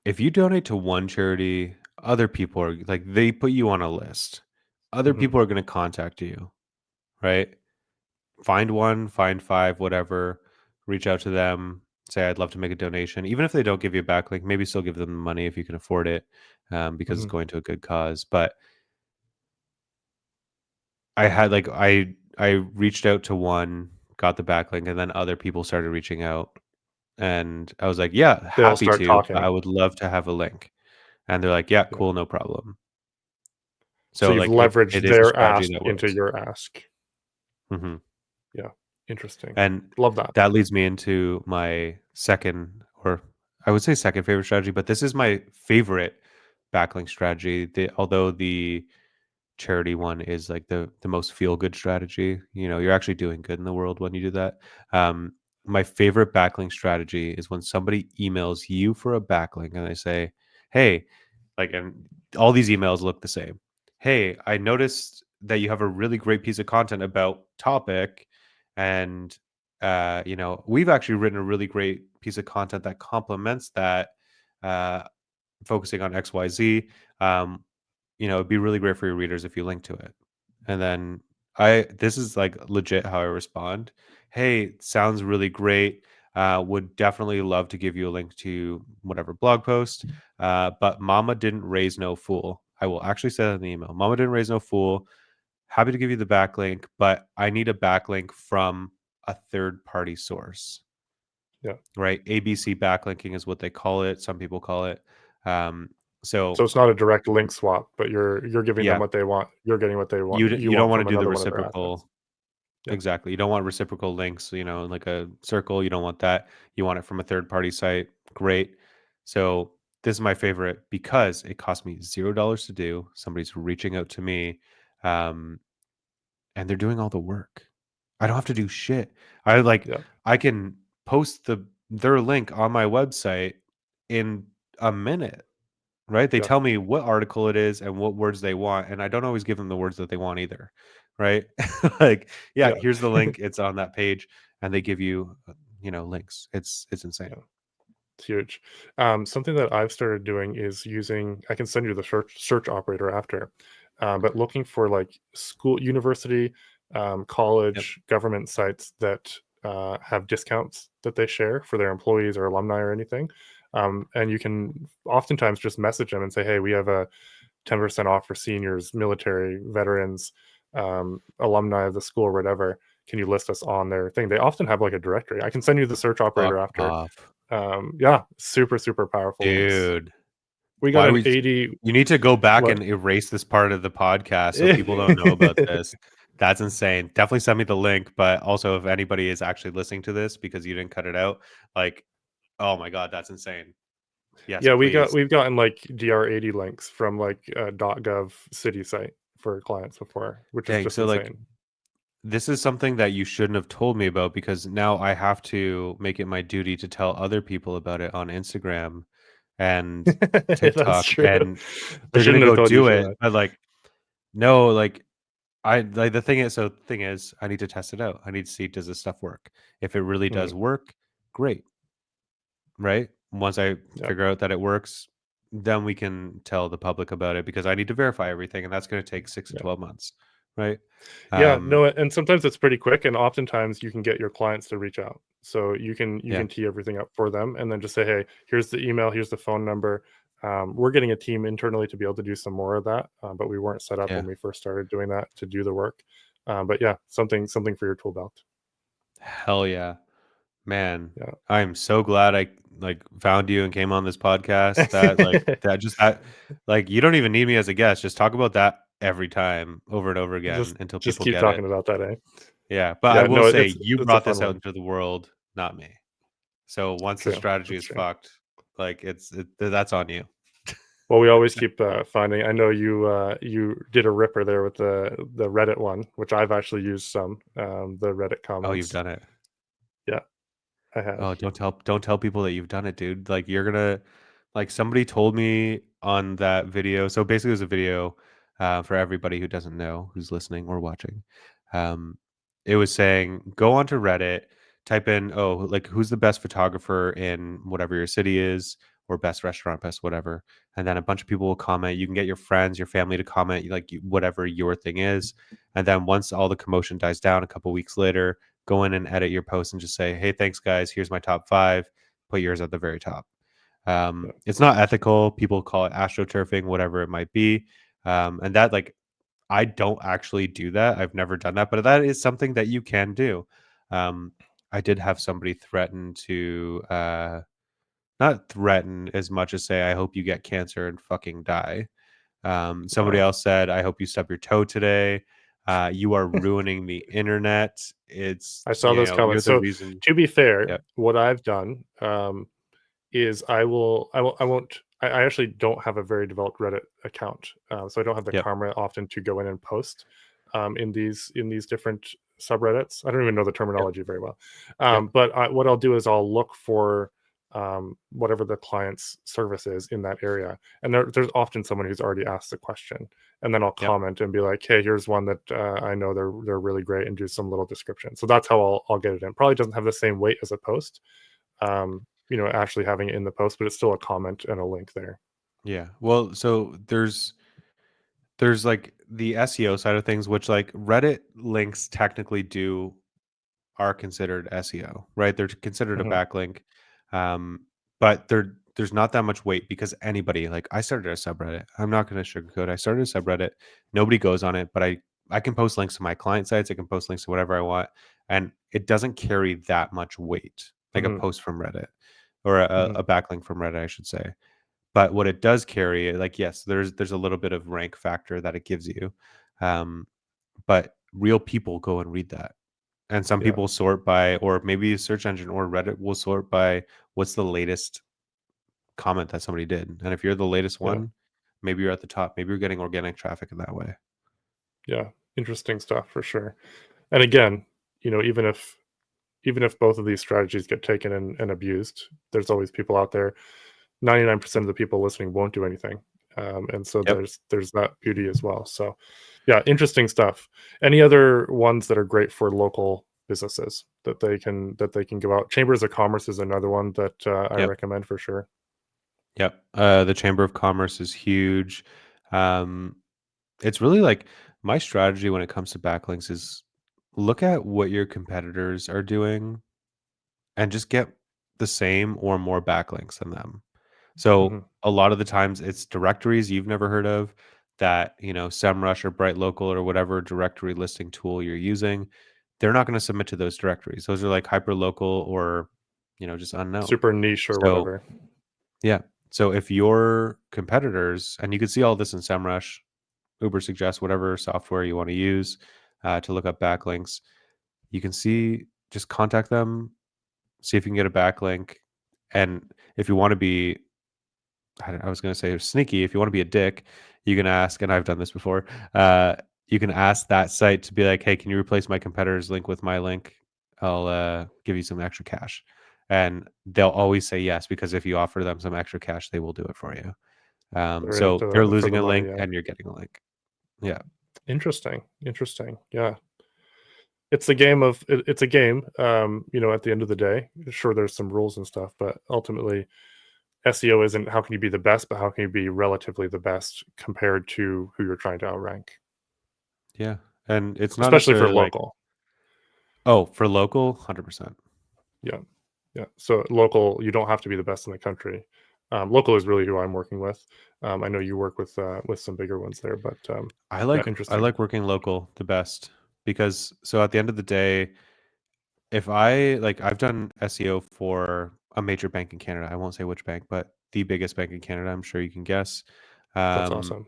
[SPEAKER 2] If you donate to one charity, other people are like, they put you on a list. Other
[SPEAKER 1] Hmm.
[SPEAKER 2] people are going to contact you, right? Find one, find 5, whatever, reach out to them, say, I'd love to make a donation. Even if they don't give you a backlink, maybe still give them the money if you can afford it, because it's
[SPEAKER 1] Hmm.
[SPEAKER 2] going to a good cause. But I reached out to one, got the backlink, and then other people started reaching out. And I was like, yeah,
[SPEAKER 1] They all
[SPEAKER 2] happy
[SPEAKER 1] start
[SPEAKER 2] to, but I
[SPEAKER 1] talking.
[SPEAKER 2] would love to have a link. And they're like, yeah,
[SPEAKER 1] Yeah.
[SPEAKER 2] cool, no problem.
[SPEAKER 1] So
[SPEAKER 2] So
[SPEAKER 1] you've
[SPEAKER 2] like it
[SPEAKER 1] leveraged
[SPEAKER 2] is a
[SPEAKER 1] their
[SPEAKER 2] strategy
[SPEAKER 1] ask
[SPEAKER 2] that
[SPEAKER 1] into
[SPEAKER 2] works.
[SPEAKER 1] your ask.
[SPEAKER 2] Hmm.
[SPEAKER 1] Yeah. Interesting.
[SPEAKER 2] And
[SPEAKER 1] Love that.
[SPEAKER 2] that leads me into my second, or I would say second favorite strategy, but this is my favorite backlink strategy. Although the charity one is like the most feel good strategy, you're actually doing good in the world when you do that. My favorite backlink strategy is when somebody emails you for a backlink and they say, hey, like, and all these emails look the same. Hey, I noticed that you have a really great piece of content about topic, and we've actually written a really great piece of content that complements that. focusing on XYZ. It'd be really great for your readers if you link to it. And then this is like legit how I respond. Hey, sounds really great. Would definitely love to give you a link to whatever blog post. But Mama didn't raise no fool. I will actually say that in the email. Mama didn't raise no fool. Happy to give you the backlink, but I need a backlink from a third party source.
[SPEAKER 1] Yeah.
[SPEAKER 2] Right? ABC backlinking is what they call it. Some people call it.
[SPEAKER 1] So
[SPEAKER 2] So
[SPEAKER 1] it's not a direct link swap, but you're giving them
[SPEAKER 2] yeah,
[SPEAKER 1] what they want. You're getting what they want. You
[SPEAKER 2] you don't
[SPEAKER 1] want
[SPEAKER 2] want to
[SPEAKER 1] from
[SPEAKER 2] do the
[SPEAKER 1] another one of their assets.
[SPEAKER 2] reciprocal.
[SPEAKER 1] Yeah.
[SPEAKER 2] Exactly. You don't want reciprocal links, like a circle. You don't want that. You want it from a third party site. Great. So this is my favorite because it cost me $0 to do. Somebody's reaching out to me, and they're doing all the work. I don't have to do shit.
[SPEAKER 1] Yeah.
[SPEAKER 2] I can post their link on my website in a minute. Right? They
[SPEAKER 1] Yeah.
[SPEAKER 2] tell me what article it is and what words they want, and I don't always give them the words that they want either. Right? Like, yeah,
[SPEAKER 1] Yeah.
[SPEAKER 2] here's the link. It's on that page, and they give you, links. It's insane.
[SPEAKER 1] Yeah. It's huge. Something that I've started doing is using. I can send you the search operator after, but looking for like school, university,
[SPEAKER 2] Yep.
[SPEAKER 1] college, government sites that have discounts that they share for their employees or alumni or anything. And you can oftentimes just message them and say, "Hey, we have a 10% off for seniors, military, veterans, alumni of the school, or whatever. Can you list us on their thing?" They often have like a directory. I can send you the search operator
[SPEAKER 2] Fuck
[SPEAKER 1] after.
[SPEAKER 2] off,
[SPEAKER 1] Yeah, super, super powerful links.
[SPEAKER 2] dude.
[SPEAKER 1] We got
[SPEAKER 2] Why
[SPEAKER 1] an
[SPEAKER 2] we?
[SPEAKER 1] 80.
[SPEAKER 2] You need to go back
[SPEAKER 1] What?
[SPEAKER 2] and erase this part of the podcast so people don't know about this. That's insane. Definitely send me the link, but also if anybody is actually listening to this because you didn't cut it out, like, oh my god, that's insane. Yes,
[SPEAKER 1] Yeah,
[SPEAKER 2] please.
[SPEAKER 1] we've gotten like DR80 links from like .gov city site for clients before, which is
[SPEAKER 2] Dang.
[SPEAKER 1] just
[SPEAKER 2] So like,
[SPEAKER 1] insane.
[SPEAKER 2] this is something that you shouldn't have told me about because now I have to make it my duty to tell other people about it on Instagram and
[SPEAKER 1] That's
[SPEAKER 2] TikTok,
[SPEAKER 1] true.
[SPEAKER 2] and
[SPEAKER 1] I
[SPEAKER 2] they're gonna
[SPEAKER 1] shouldn't have
[SPEAKER 2] go
[SPEAKER 1] told you,
[SPEAKER 2] do
[SPEAKER 1] should
[SPEAKER 2] it.
[SPEAKER 1] I?
[SPEAKER 2] But like, no, like the thing is, I need to test it out. I need to see, does this stuff work? If it really
[SPEAKER 1] Mhm.
[SPEAKER 2] does work, great, right? Once I
[SPEAKER 1] Yeah,
[SPEAKER 2] figure out that it works, then we can tell the public about it because I need to verify everything, and that's going to take 6 to
[SPEAKER 1] yeah.
[SPEAKER 2] 12 months, right?
[SPEAKER 1] Yeah,
[SPEAKER 2] Um,
[SPEAKER 1] no, and sometimes it's pretty quick, and oftentimes you can get your clients to reach out. So you
[SPEAKER 2] yeah,
[SPEAKER 1] can tee everything up for them, and then just say, "Hey, here's the email, here's the phone number." We're getting a team internally to be able to do some more of that, but we weren't set up
[SPEAKER 2] yeah.
[SPEAKER 1] when we first started doing that to do the work. But yeah, something for your tool belt.
[SPEAKER 2] Hell yeah. Man,
[SPEAKER 1] Yeah.
[SPEAKER 2] I am so glad I like found you and came on this podcast. That like you don't even need me as a guest. Just talk about that every time over and over again until
[SPEAKER 1] Just
[SPEAKER 2] people
[SPEAKER 1] keep
[SPEAKER 2] get it.
[SPEAKER 1] talking about that, eh?
[SPEAKER 2] Yeah, but I
[SPEAKER 1] Yeah,
[SPEAKER 2] will
[SPEAKER 1] no,
[SPEAKER 2] say you
[SPEAKER 1] it's a
[SPEAKER 2] brought
[SPEAKER 1] fun
[SPEAKER 2] this out
[SPEAKER 1] one.
[SPEAKER 2] into the world, not me. So once the
[SPEAKER 1] True,
[SPEAKER 2] strategy
[SPEAKER 1] that's
[SPEAKER 2] is
[SPEAKER 1] true.
[SPEAKER 2] fucked, like that's on you.
[SPEAKER 1] Well, we always keep finding. I know you did a ripper there with the Reddit one, which I've actually used some the Reddit
[SPEAKER 2] Oh, you've
[SPEAKER 1] comments.
[SPEAKER 2] done it.
[SPEAKER 1] Yeah, I have.
[SPEAKER 2] Oh, don't tell people that you've done it, dude. Like you're gonna like somebody told me on that video. So basically, it was a video for everybody who doesn't know, who's listening or watching. Um, it was saying go onto Reddit, type in like who's the best photographer in whatever your city is, or best restaurant, best whatever, and then a bunch of people will comment. You can get your friends, your family to comment like whatever your thing is, and then once all the commotion dies down, a couple weeks later go in and edit your post and just say, hey, thanks guys, here's my top 5, put yours at the very top.
[SPEAKER 1] Yeah,
[SPEAKER 2] It's not ethical. People call it astroturfing, whatever it might be. And that like I don't actually do that. I've never done that, but that is something that you can do. um, I did have somebody threaten to not threaten as much as say, I hope you get cancer and fucking die. Somebody
[SPEAKER 1] wow.
[SPEAKER 2] else said, I hope you stub your toe today. You are ruining the internet. It's,
[SPEAKER 1] I saw those
[SPEAKER 2] you're
[SPEAKER 1] comments.
[SPEAKER 2] the
[SPEAKER 1] So
[SPEAKER 2] reason.
[SPEAKER 1] to be fair,
[SPEAKER 2] Yep.
[SPEAKER 1] what I've done is I won't. I actually don't have a very developed Reddit account, so I don't have the
[SPEAKER 2] Yep.
[SPEAKER 1] karma often to go in and post in these different subreddits. I don't even know the
[SPEAKER 2] Yep.
[SPEAKER 1] terminology very well,
[SPEAKER 2] Yep.
[SPEAKER 1] but what I'll do is I'll look for whatever the client's service is in that area, and there's often someone who's already asked the question, and then I'll
[SPEAKER 2] Yep.
[SPEAKER 1] comment and be like, "Hey, here's one that I know they're really great," and do some little description. So that's how I'll get it in. Probably doesn't have the same weight as a post, actually having it in the post, but it's still a comment and a link there.
[SPEAKER 2] Yeah. Well, so there's like the SEO side of things, which like Reddit links technically do are considered SEO, right? They're considered a
[SPEAKER 1] Hmm.
[SPEAKER 2] backlink. But there's not that much weight because anybody, like I started a subreddit. I'm not going to sugarcoat. I started a subreddit. Nobody goes on it, but I can post links to my client sites. I can post links to whatever I want, and it doesn't carry that much weight like a
[SPEAKER 1] Hmm.
[SPEAKER 2] post from Reddit or
[SPEAKER 1] Hmm.
[SPEAKER 2] a backlink from Reddit, I should say. But what it does carry, like yes, there's a little bit of rank factor that it gives you, um, but real people go and read that. And some
[SPEAKER 1] Yeah.
[SPEAKER 2] people sort by, or maybe a search engine or Reddit will sort by what's the latest comment that somebody did. And if you're the latest
[SPEAKER 1] Yeah.
[SPEAKER 2] one, maybe you're at the top. Maybe you're getting organic traffic in that way.
[SPEAKER 1] Yeah. Interesting stuff for sure. And again, even if both of these strategies get taken and abused, there's always people out there. 99% of the people listening won't do anything, and so
[SPEAKER 2] Yep.
[SPEAKER 1] there's that beauty as well. So, yeah, interesting stuff. Any other ones that are great for local businesses that they can go out? Chambers of Commerce is another one that I
[SPEAKER 2] Yep.
[SPEAKER 1] recommend for sure.
[SPEAKER 2] Yep. The Chamber of Commerce is huge. Um, it's really like my strategy when it comes to backlinks is look at what your competitors are doing and just get the same or more backlinks than them. So
[SPEAKER 1] Hmm.
[SPEAKER 2] a lot of the times it's directories you've never heard of that, SEMrush or Bright Local or whatever directory listing tool you're using, they're not going to submit to those directories. Those are like hyper local or, just unknown.
[SPEAKER 1] Super niche or
[SPEAKER 2] So
[SPEAKER 1] whatever.
[SPEAKER 2] yeah. So if your competitors, and you can see all this in SEMrush, Uber suggests whatever software you want to use to look up backlinks, you can see, just contact them, see if you can get a backlink. And if you want to be, I was going to say sneaky, if you want to be a dick, you can ask, and I've done this before, you can ask that site to be like, hey, can you replace my competitor's link with my link? I'll give you some extra cash. And they'll always say yes, because if you offer them some extra cash, they will do it for you.
[SPEAKER 1] They're in it
[SPEAKER 2] So they're
[SPEAKER 1] for
[SPEAKER 2] losing
[SPEAKER 1] the
[SPEAKER 2] a
[SPEAKER 1] money.
[SPEAKER 2] link
[SPEAKER 1] Yeah.
[SPEAKER 2] and you're getting a link. Yeah.
[SPEAKER 1] Interesting. Interesting. Yeah. It's a game. At the end of the day, sure, there's some rules and stuff, but ultimately, SEO isn't how can you be the best, but how can you be relatively the best compared to who you're trying to outrank,
[SPEAKER 2] Yeah. And it's not
[SPEAKER 1] especially for
[SPEAKER 2] necessarily like,
[SPEAKER 1] local.
[SPEAKER 2] oh, for local, 100%.
[SPEAKER 1] Yeah, yeah. So local, you don't have to be the best in the country. Local is really who I'm working with. I know you work with some bigger ones there, but yeah,
[SPEAKER 2] I
[SPEAKER 1] interesting.
[SPEAKER 2] like working local the best because so at the end of the day, if I like I've done SEO for a major bank in Canada. I won't say which bank, but the biggest bank in Canada, I'm sure you can guess.
[SPEAKER 1] That's
[SPEAKER 2] Um,
[SPEAKER 1] awesome.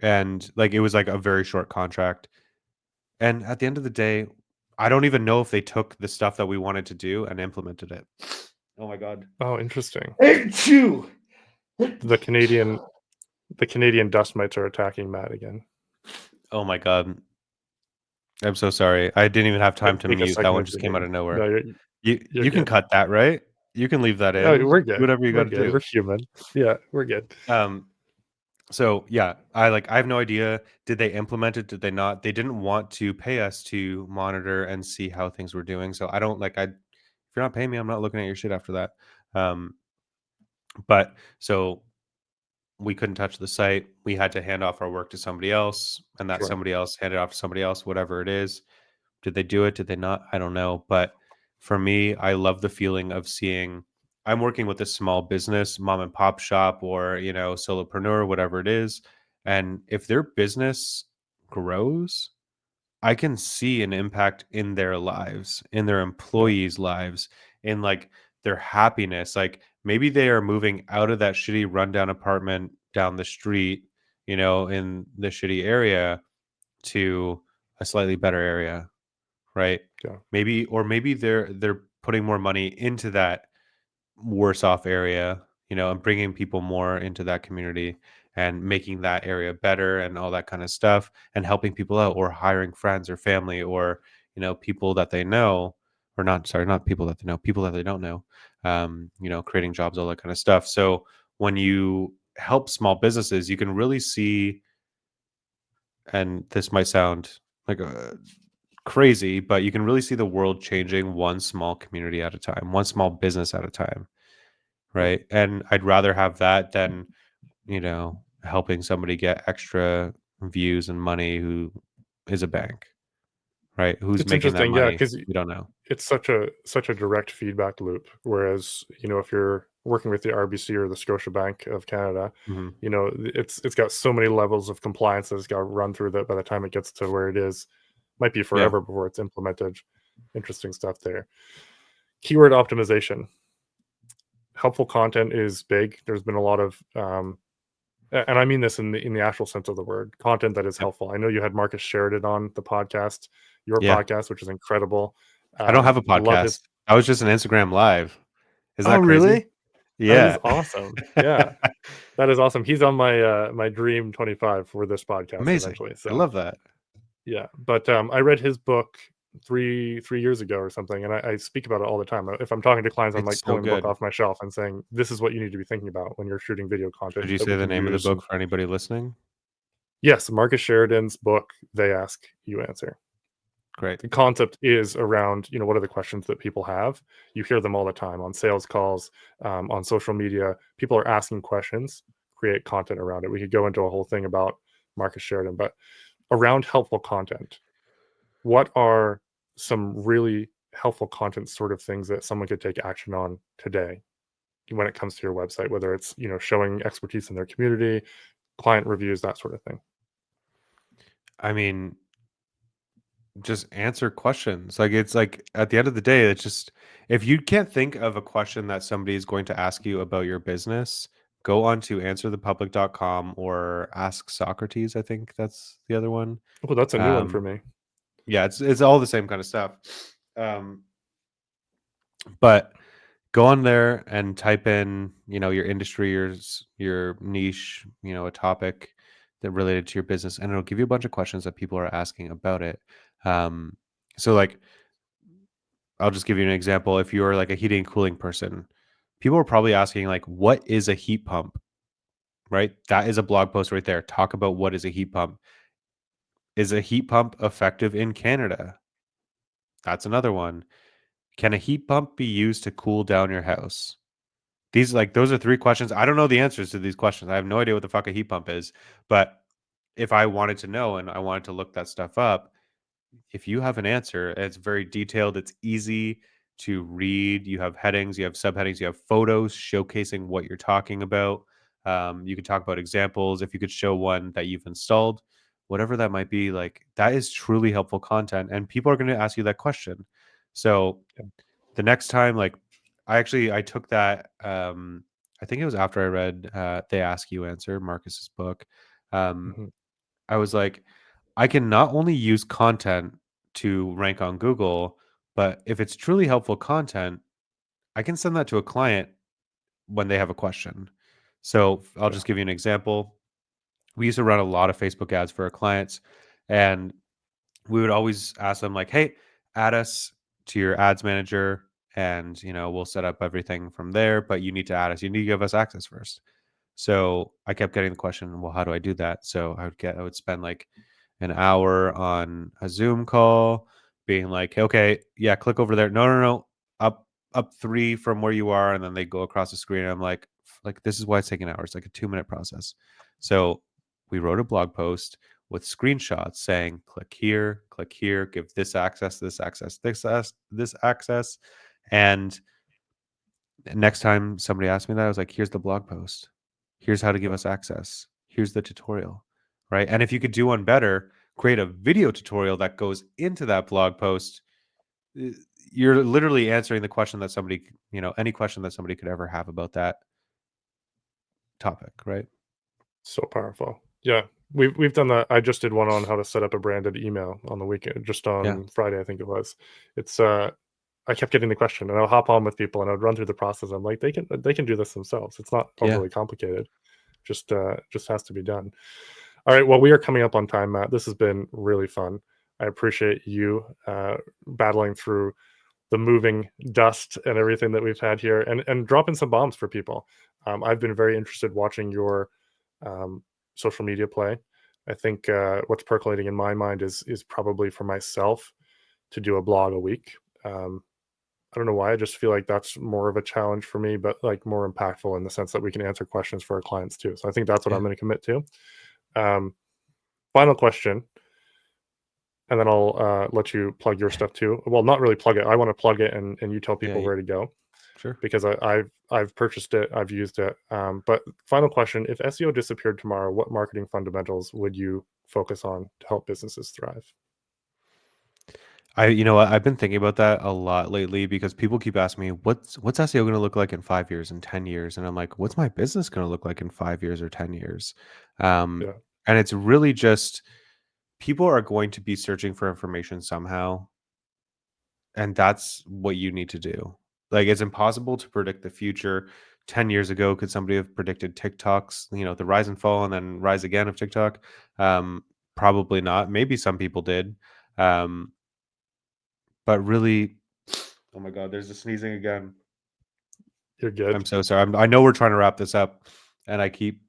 [SPEAKER 2] and like it was like a very short contract. And at the end of the day, I don't even know if they took the stuff that we wanted to do and implemented it. Oh my god.
[SPEAKER 1] Oh, interesting.
[SPEAKER 2] Achoo!
[SPEAKER 1] The Canadian the Canadian dust mites are attacking Matt again.
[SPEAKER 2] Oh my god. I'm so sorry. I didn't even have time to
[SPEAKER 1] Take a
[SPEAKER 2] mute. That
[SPEAKER 1] second
[SPEAKER 2] one
[SPEAKER 1] if
[SPEAKER 2] just
[SPEAKER 1] you
[SPEAKER 2] came out
[SPEAKER 1] need.
[SPEAKER 2] of
[SPEAKER 1] No,
[SPEAKER 2] nowhere.
[SPEAKER 1] you're you're
[SPEAKER 2] You can
[SPEAKER 1] good.
[SPEAKER 2] cut that, right? You can leave that
[SPEAKER 1] Oh,
[SPEAKER 2] in.
[SPEAKER 1] we're
[SPEAKER 2] Do
[SPEAKER 1] good.
[SPEAKER 2] whatever you
[SPEAKER 1] We're
[SPEAKER 2] got to
[SPEAKER 1] good.
[SPEAKER 2] do.
[SPEAKER 1] We're human. Yeah, we're good.
[SPEAKER 2] Um, so yeah, I have no idea. Did they implement it? Did they not? They didn't want to pay us to monitor and see how things were doing. So I don't like I if you're not paying me, I'm not looking at your shit after that. Um, but so we couldn't touch the site. We had to hand off our work to somebody else, and that
[SPEAKER 1] Sure.
[SPEAKER 2] somebody else handed off to somebody else, whatever it is. Did they do it? Did they not? I don't know. But for me, I love the feeling of seeing I'm working with a small business, mom and pop shop, or, solopreneur, whatever it is. And if their business grows, I can see an impact in their lives, in their
[SPEAKER 1] Yeah.
[SPEAKER 2] employees' lives, in like their happiness. Like maybe they are moving out of that shitty rundown apartment down the street, in the shitty area to a slightly better area, right?
[SPEAKER 1] Yeah.
[SPEAKER 2] Maybe they're putting more money into that worse off area, and bringing people more into that community and making that area better and all that kind of stuff and helping people out or hiring friends or family or, people that they know or not, sorry, not people that they know, people that they don't know, creating jobs, all that kind of stuff. So when you help small businesses, you can really see, and this might sound like a crazy, but you can really see the world changing one small community at a time, one small business at a time,
[SPEAKER 1] Yeah.
[SPEAKER 2] right? And I'd rather have that than helping somebody get extra views and money who is a bank, right? Who's
[SPEAKER 1] It's
[SPEAKER 2] making that
[SPEAKER 1] interesting, yeah,
[SPEAKER 2] money?
[SPEAKER 1] because
[SPEAKER 2] We don't know.
[SPEAKER 1] it's such a direct feedback loop. Whereas, if you're working with the RBC or the Scotiabank of Canada,
[SPEAKER 2] Hmm.
[SPEAKER 1] it's got so many levels of compliance that it's got to run through that by the time it gets to where it is, might be
[SPEAKER 2] Yeah.
[SPEAKER 1] forever before it's implemented. Interesting stuff there. Keyword optimization. Helpful content is big. There's been a lot of and I mean this in the actual sense of the word, content that is
[SPEAKER 2] Yep.
[SPEAKER 1] helpful. I know you had Marcus Sheridan on the podcast, your
[SPEAKER 2] Yeah.
[SPEAKER 1] podcast, which is incredible.
[SPEAKER 2] I don't have a
[SPEAKER 1] Love his.
[SPEAKER 2] podcast. I was just an Instagram live. Isn't
[SPEAKER 1] Oh,
[SPEAKER 2] that crazy?
[SPEAKER 1] really? That is
[SPEAKER 2] Yeah.
[SPEAKER 1] awesome. Yeah, that is awesome. He's on my dream 25 for this podcast
[SPEAKER 2] Amazing.
[SPEAKER 1] eventually.
[SPEAKER 2] I
[SPEAKER 1] So
[SPEAKER 2] love that.
[SPEAKER 1] yeah, but I read his book three years ago or something, and I speak about it all the time. If I'm talking to clients, I'm like
[SPEAKER 2] It's so
[SPEAKER 1] pulling the book
[SPEAKER 2] good.
[SPEAKER 1] off my shelf and saying, "This is what you need to be thinking about when you're shooting video
[SPEAKER 2] Should
[SPEAKER 1] content
[SPEAKER 2] you
[SPEAKER 1] that we
[SPEAKER 2] say the
[SPEAKER 1] can
[SPEAKER 2] name of the
[SPEAKER 1] use."
[SPEAKER 2] book for anybody listening?
[SPEAKER 1] Yes, Marcus Sheridan's book, They Ask, You Answer.
[SPEAKER 2] Great.
[SPEAKER 1] The concept is around, what are the questions that people have? You hear them all the time on sales calls, on social media. People are asking questions, create content around it. We could go into a whole thing about Marcus Sheridan, but around helpful content, what are some really helpful content sort of things that someone could take action on today when it comes to your website, whether it's, showing expertise in their community, client reviews, that sort of thing?
[SPEAKER 2] I mean, just answer questions. Like it's like at the end of the day, it's just if you can't think of a question that somebody is going to ask you about your business, go on to answerthepublic.com or ask Socrates. I think that's the other one.
[SPEAKER 1] Oh, that's a new one for
[SPEAKER 2] Um,
[SPEAKER 1] me.
[SPEAKER 2] yeah, it's all the same kind of stuff. Um, but go on there and type in, your industry, your niche, a topic that related to your business, and it'll give you a bunch of questions that people are asking about it. Um, so like I'll just give you an example. If you're like a heating and cooling person, people are probably asking like, what is a heat pump? Right? That is a blog post right there. Talk about what is a heat pump. Is a heat pump effective in Canada? That's another one. Can a heat pump be used to cool down your house? Those are three questions. I don't know the answers to these questions. I have no idea what the fuck a heat pump is. But if I wanted to know and I wanted to look that stuff up, if you have an answer, it's very detailed, it's easy to read. You have headings, you have subheadings, you have photos showcasing what you're talking about. You could talk about examples. If you could show one that you've installed, whatever that might be, like that is truly helpful content. And people are going to ask you that question. So
[SPEAKER 1] Yeah.
[SPEAKER 2] the next time, like I took that, I think it was after I read They Ask You Answer, Marcus's book. Um,
[SPEAKER 1] Mhm.
[SPEAKER 2] I was like, I can not only use content to rank on Google, but if it's truly helpful content, I can send that to a client when they have a question. So I'll
[SPEAKER 1] Yeah.
[SPEAKER 2] just give you an example. We used to run a lot of Facebook ads for our clients, and we would always ask them like, "Hey, add us to your ads manager, and we'll set up everything from there. But you need to add us. You need to give us access first." So I kept getting the question, well, how do I do that? So I would spend like an hour on a Zoom call being like, okay, yeah, click over there. No, no, no. Up three from where you are, and then they go across the screen. And I'm like, this is why it's taking hours, like a 2-minute process. So we wrote a blog post with screenshots saying, click here, give this access, this access. And next time somebody asked me that, I was like, here's the blog post. Here's how to give
[SPEAKER 1] Yeah.
[SPEAKER 2] us access. Here's the tutorial. Right. And if you could do one better, create a video tutorial that goes into that blog post. uh, You're literally answering the question that somebody, any question that somebody could ever have about that topic. Right.
[SPEAKER 1] So powerful. Yeah. We've done that. I just did one on how to set up a branded email on the weekend, just
[SPEAKER 2] Yeah.
[SPEAKER 1] on Friday, I think it was. It's I kept getting the question, and I'll hop on with people and I'd run through the process. I'm like, they can do this themselves. It's not
[SPEAKER 2] Yeah.
[SPEAKER 1] overly complicated. Just has to be done. All right. Well, we are coming up on time, Matt. This has been really fun. I appreciate you battling through the moving dust and everything that we've had here, and dropping some bombs for people. I've been very interested watching your um, social media play. I think what's percolating in my mind is probably for myself to do a blog a week. Um, I don't know why. I just feel like that's more of a challenge for me, but like more impactful in the sense that we can answer questions for our clients too. So I think that's what I'm
[SPEAKER 2] Yeah.
[SPEAKER 1] going to commit to. Um, Final question, and then I'll let you plug your stuff too. Well, not really plug it. I want to plug it, and you tell
[SPEAKER 2] Yeah.
[SPEAKER 1] people where to go
[SPEAKER 2] Sure.
[SPEAKER 1] because I've purchased it, I've used it. But final question: if SEO disappeared tomorrow, what marketing fundamentals would you focus on to help businesses thrive?
[SPEAKER 2] You know what? I've been thinking about that a lot lately because people keep asking me, what's SEO going to look like in 5 years and 10 years? And I'm like, what's my business going to look like in 5 years or 10 years? Um,
[SPEAKER 1] Yeah,
[SPEAKER 2] and it's really just people are going to be searching for information somehow. And that's what you need to do. Like, it's impossible to predict the future. 10 years ago, could somebody have predicted TikTok's, the rise and fall and then rise again of TikTok? Probably not. Maybe some people did. Um, but really, oh my God, there's a sneezing again.
[SPEAKER 1] you're good.
[SPEAKER 2] I'm so sorry. I know we're trying to wrap this up, and I keep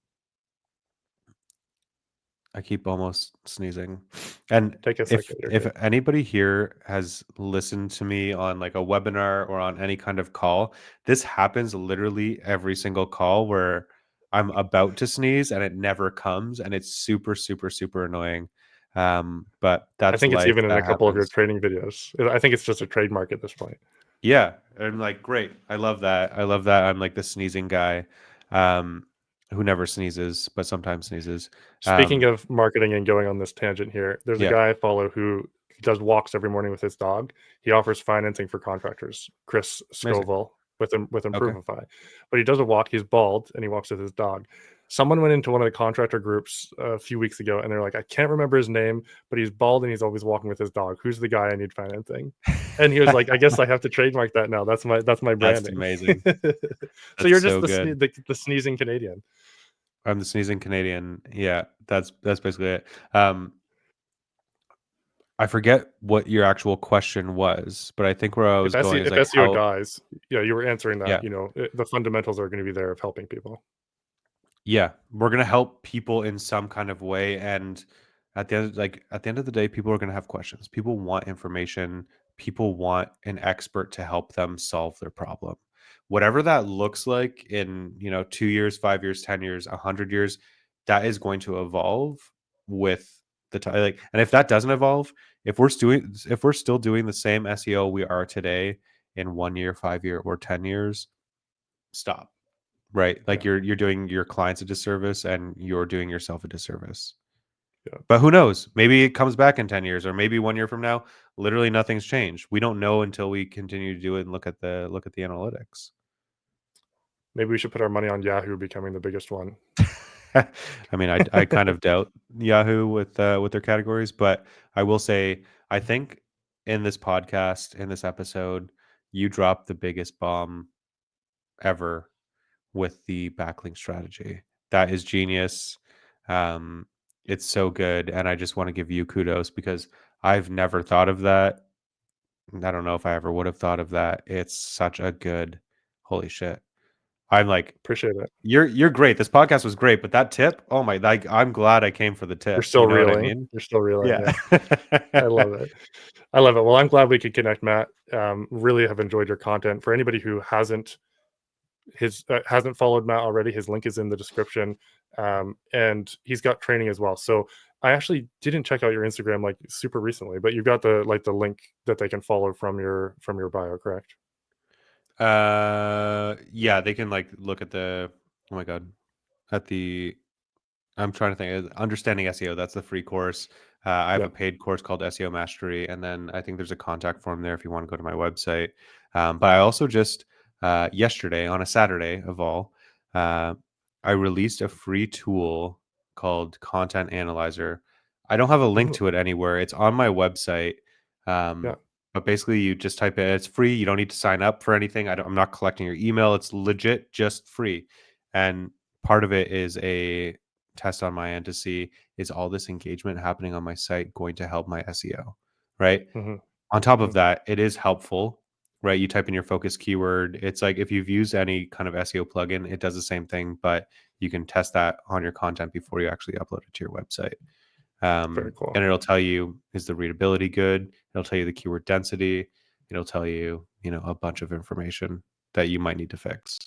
[SPEAKER 2] almost sneezing. And
[SPEAKER 1] Take a
[SPEAKER 2] if
[SPEAKER 1] second. You're
[SPEAKER 2] if
[SPEAKER 1] good.
[SPEAKER 2] anybody here has listened to me on like a webinar or on any kind of call, this happens literally every single call where I'm about to sneeze and it never comes, and it's super, super, super annoying. But
[SPEAKER 1] I
[SPEAKER 2] that's
[SPEAKER 1] think it's
[SPEAKER 2] life.
[SPEAKER 1] even in a
[SPEAKER 2] That
[SPEAKER 1] couple of your
[SPEAKER 2] happens.
[SPEAKER 1] training videos. I think it's just a trademark at this point.
[SPEAKER 2] Yeah, I'm like, great. I love that. I love that. I'm like the sneezing guy, um, who never sneezes, but sometimes sneezes.
[SPEAKER 1] Speaking
[SPEAKER 2] Um,
[SPEAKER 1] of marketing and going on this tangent here, there's a
[SPEAKER 2] yeah,
[SPEAKER 1] guy I follow who does walks every morning with his dog. He offers financing for contractors, Chris
[SPEAKER 2] amazing.
[SPEAKER 1] Scoville with
[SPEAKER 2] Okay.
[SPEAKER 1] Improvify. But he does a walk, he's bald, and he walks with his dog. Someone went into one of the contractor groups a few weeks ago and they're like, I can't remember his name, but he's bald and he's always walking with his dog. Who's the guy I need financing? And he was like, I guess I have to trademark that now. That's my
[SPEAKER 2] That's
[SPEAKER 1] branding.
[SPEAKER 2] amazing.
[SPEAKER 1] So
[SPEAKER 2] That's
[SPEAKER 1] you're just
[SPEAKER 2] so good.
[SPEAKER 1] the sneezing Canadian.
[SPEAKER 2] I'm the sneezing Canadian. Yeah, that's basically it. Um, I forget what your actual question was, but I think where I was going is
[SPEAKER 1] If
[SPEAKER 2] like
[SPEAKER 1] SEO
[SPEAKER 2] how,
[SPEAKER 1] dies, yeah, you were answering that,
[SPEAKER 2] yeah,
[SPEAKER 1] the fundamentals are gonna be there of helping people.
[SPEAKER 2] yeah, we're gonna help people in some kind of way, and at the end of the day, people are gonna have questions. People want information. People want an expert to help them solve their problem, whatever that looks like in 2 years, 5 years, 10 years, 100 years. That is going to evolve with the time. Like, and if that doesn't evolve, if we're still doing the same SEO we are today in 1 year, 5 year, or 10 years, stop. Right, like
[SPEAKER 1] Yeah,
[SPEAKER 2] you're doing your clients a disservice and you're doing yourself a disservice.
[SPEAKER 1] yeah.
[SPEAKER 2] But who knows? Maybe it comes back in 10 years, or maybe 1 year from now, literally nothing's changed. We don't know until we continue to do it and look at the analytics.
[SPEAKER 1] Maybe we should put our money on Yahoo becoming the biggest one.
[SPEAKER 2] I mean, I kind of doubt Yahoo with their categories, but I will say I think in this podcast, in this episode, you dropped the biggest bomb ever with the backlink strategy. That is genius. Um, it's so good, and I just want to give you kudos because I've never thought of that. I don't know if I ever would have thought of that. It's such a good, holy shit. I'm like,
[SPEAKER 1] Appreciate it.
[SPEAKER 2] you're great. This podcast was great, but that tip, oh my, like, I'm glad I came for the
[SPEAKER 1] You're
[SPEAKER 2] tip.
[SPEAKER 1] still
[SPEAKER 2] You know what I
[SPEAKER 1] reeling.
[SPEAKER 2] mean?
[SPEAKER 1] You're still reeling,
[SPEAKER 2] Yeah.
[SPEAKER 1] yeah. I love it. I love it. Well, I'm glad we could connect, Matt. Really have enjoyed your content. For anybody who hasn't followed Matt already, his link is in the description, and he's got training as well. So I actually didn't check out your Instagram like super recently, but you've got the link that they can follow from your bio, correct?
[SPEAKER 2] Yeah, they can like look at the, oh my god, at the, I'm trying to think. Understanding SEO, that's the free course. I have
[SPEAKER 1] Yeah.
[SPEAKER 2] a paid course called SEO Mastery, and then I think there's a contact form there if you want to go to my website. But I also just yesterday, on a Saturday of all, uh, I released a free tool called Content Analyzer. I don't have a link
[SPEAKER 1] Ooh,
[SPEAKER 2] to it anywhere. It's on my website.
[SPEAKER 1] yeah.
[SPEAKER 2] But basically, you just type it. It's free. You don't need to sign up for anything. I'm not collecting your email. It's legit, just free. And part of it is a test on my end to see, is all this engagement happening on my site going to help my SEO, right?
[SPEAKER 1] Hmm.
[SPEAKER 2] On top of
[SPEAKER 1] Hmm.
[SPEAKER 2] that, it is helpful, right? You type in your focus keyword. It's like if you've used any kind of SEO plugin, it does the same thing, but you can test that on your content before you actually upload it to your website.
[SPEAKER 1] Very cool.
[SPEAKER 2] And it'll tell you, is the readability good? It'll tell you the keyword density. It'll tell you a bunch of information that you might need to fix.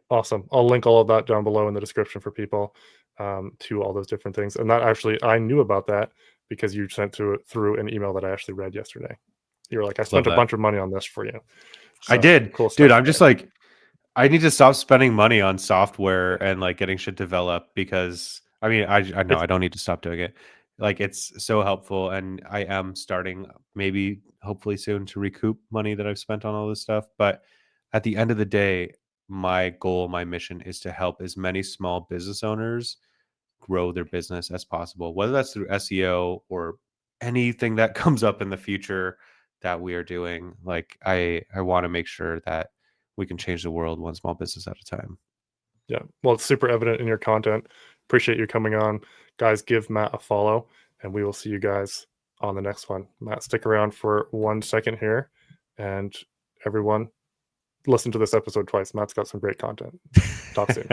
[SPEAKER 1] Awesome. I'll link all of that down below in the description for people, to all those different things. And that actually, I knew about that because you sent through an email that I actually read yesterday. You were like, I spent
[SPEAKER 2] Love
[SPEAKER 1] a
[SPEAKER 2] that.
[SPEAKER 1] bunch of money on this for you.
[SPEAKER 2] I
[SPEAKER 1] So
[SPEAKER 2] did,
[SPEAKER 1] cool
[SPEAKER 2] dude.
[SPEAKER 1] stuff
[SPEAKER 2] I'm
[SPEAKER 1] there.
[SPEAKER 2] just like, I need to stop spending money on software and like getting shit developed because I mean, I know
[SPEAKER 1] It's
[SPEAKER 2] I don't need to stop doing it. Like it's so helpful, and I am starting maybe hopefully soon to recoup money that I've spent on all this stuff. But at the end of the day, my goal, my mission is to help as many small business owners grow their business as possible, whether that's through SEO or anything that comes up in the future that we are doing. Like I want to make sure that we can change the world one small business at a time.
[SPEAKER 1] Yeah. Well, it's super evident in your content. Appreciate you coming on. Guys, give Matt a follow, and we will see you guys on the next one. Matt, stick around for 1 second here. And everyone, listen to this episode twice. Matt's got some great content. Talk soon.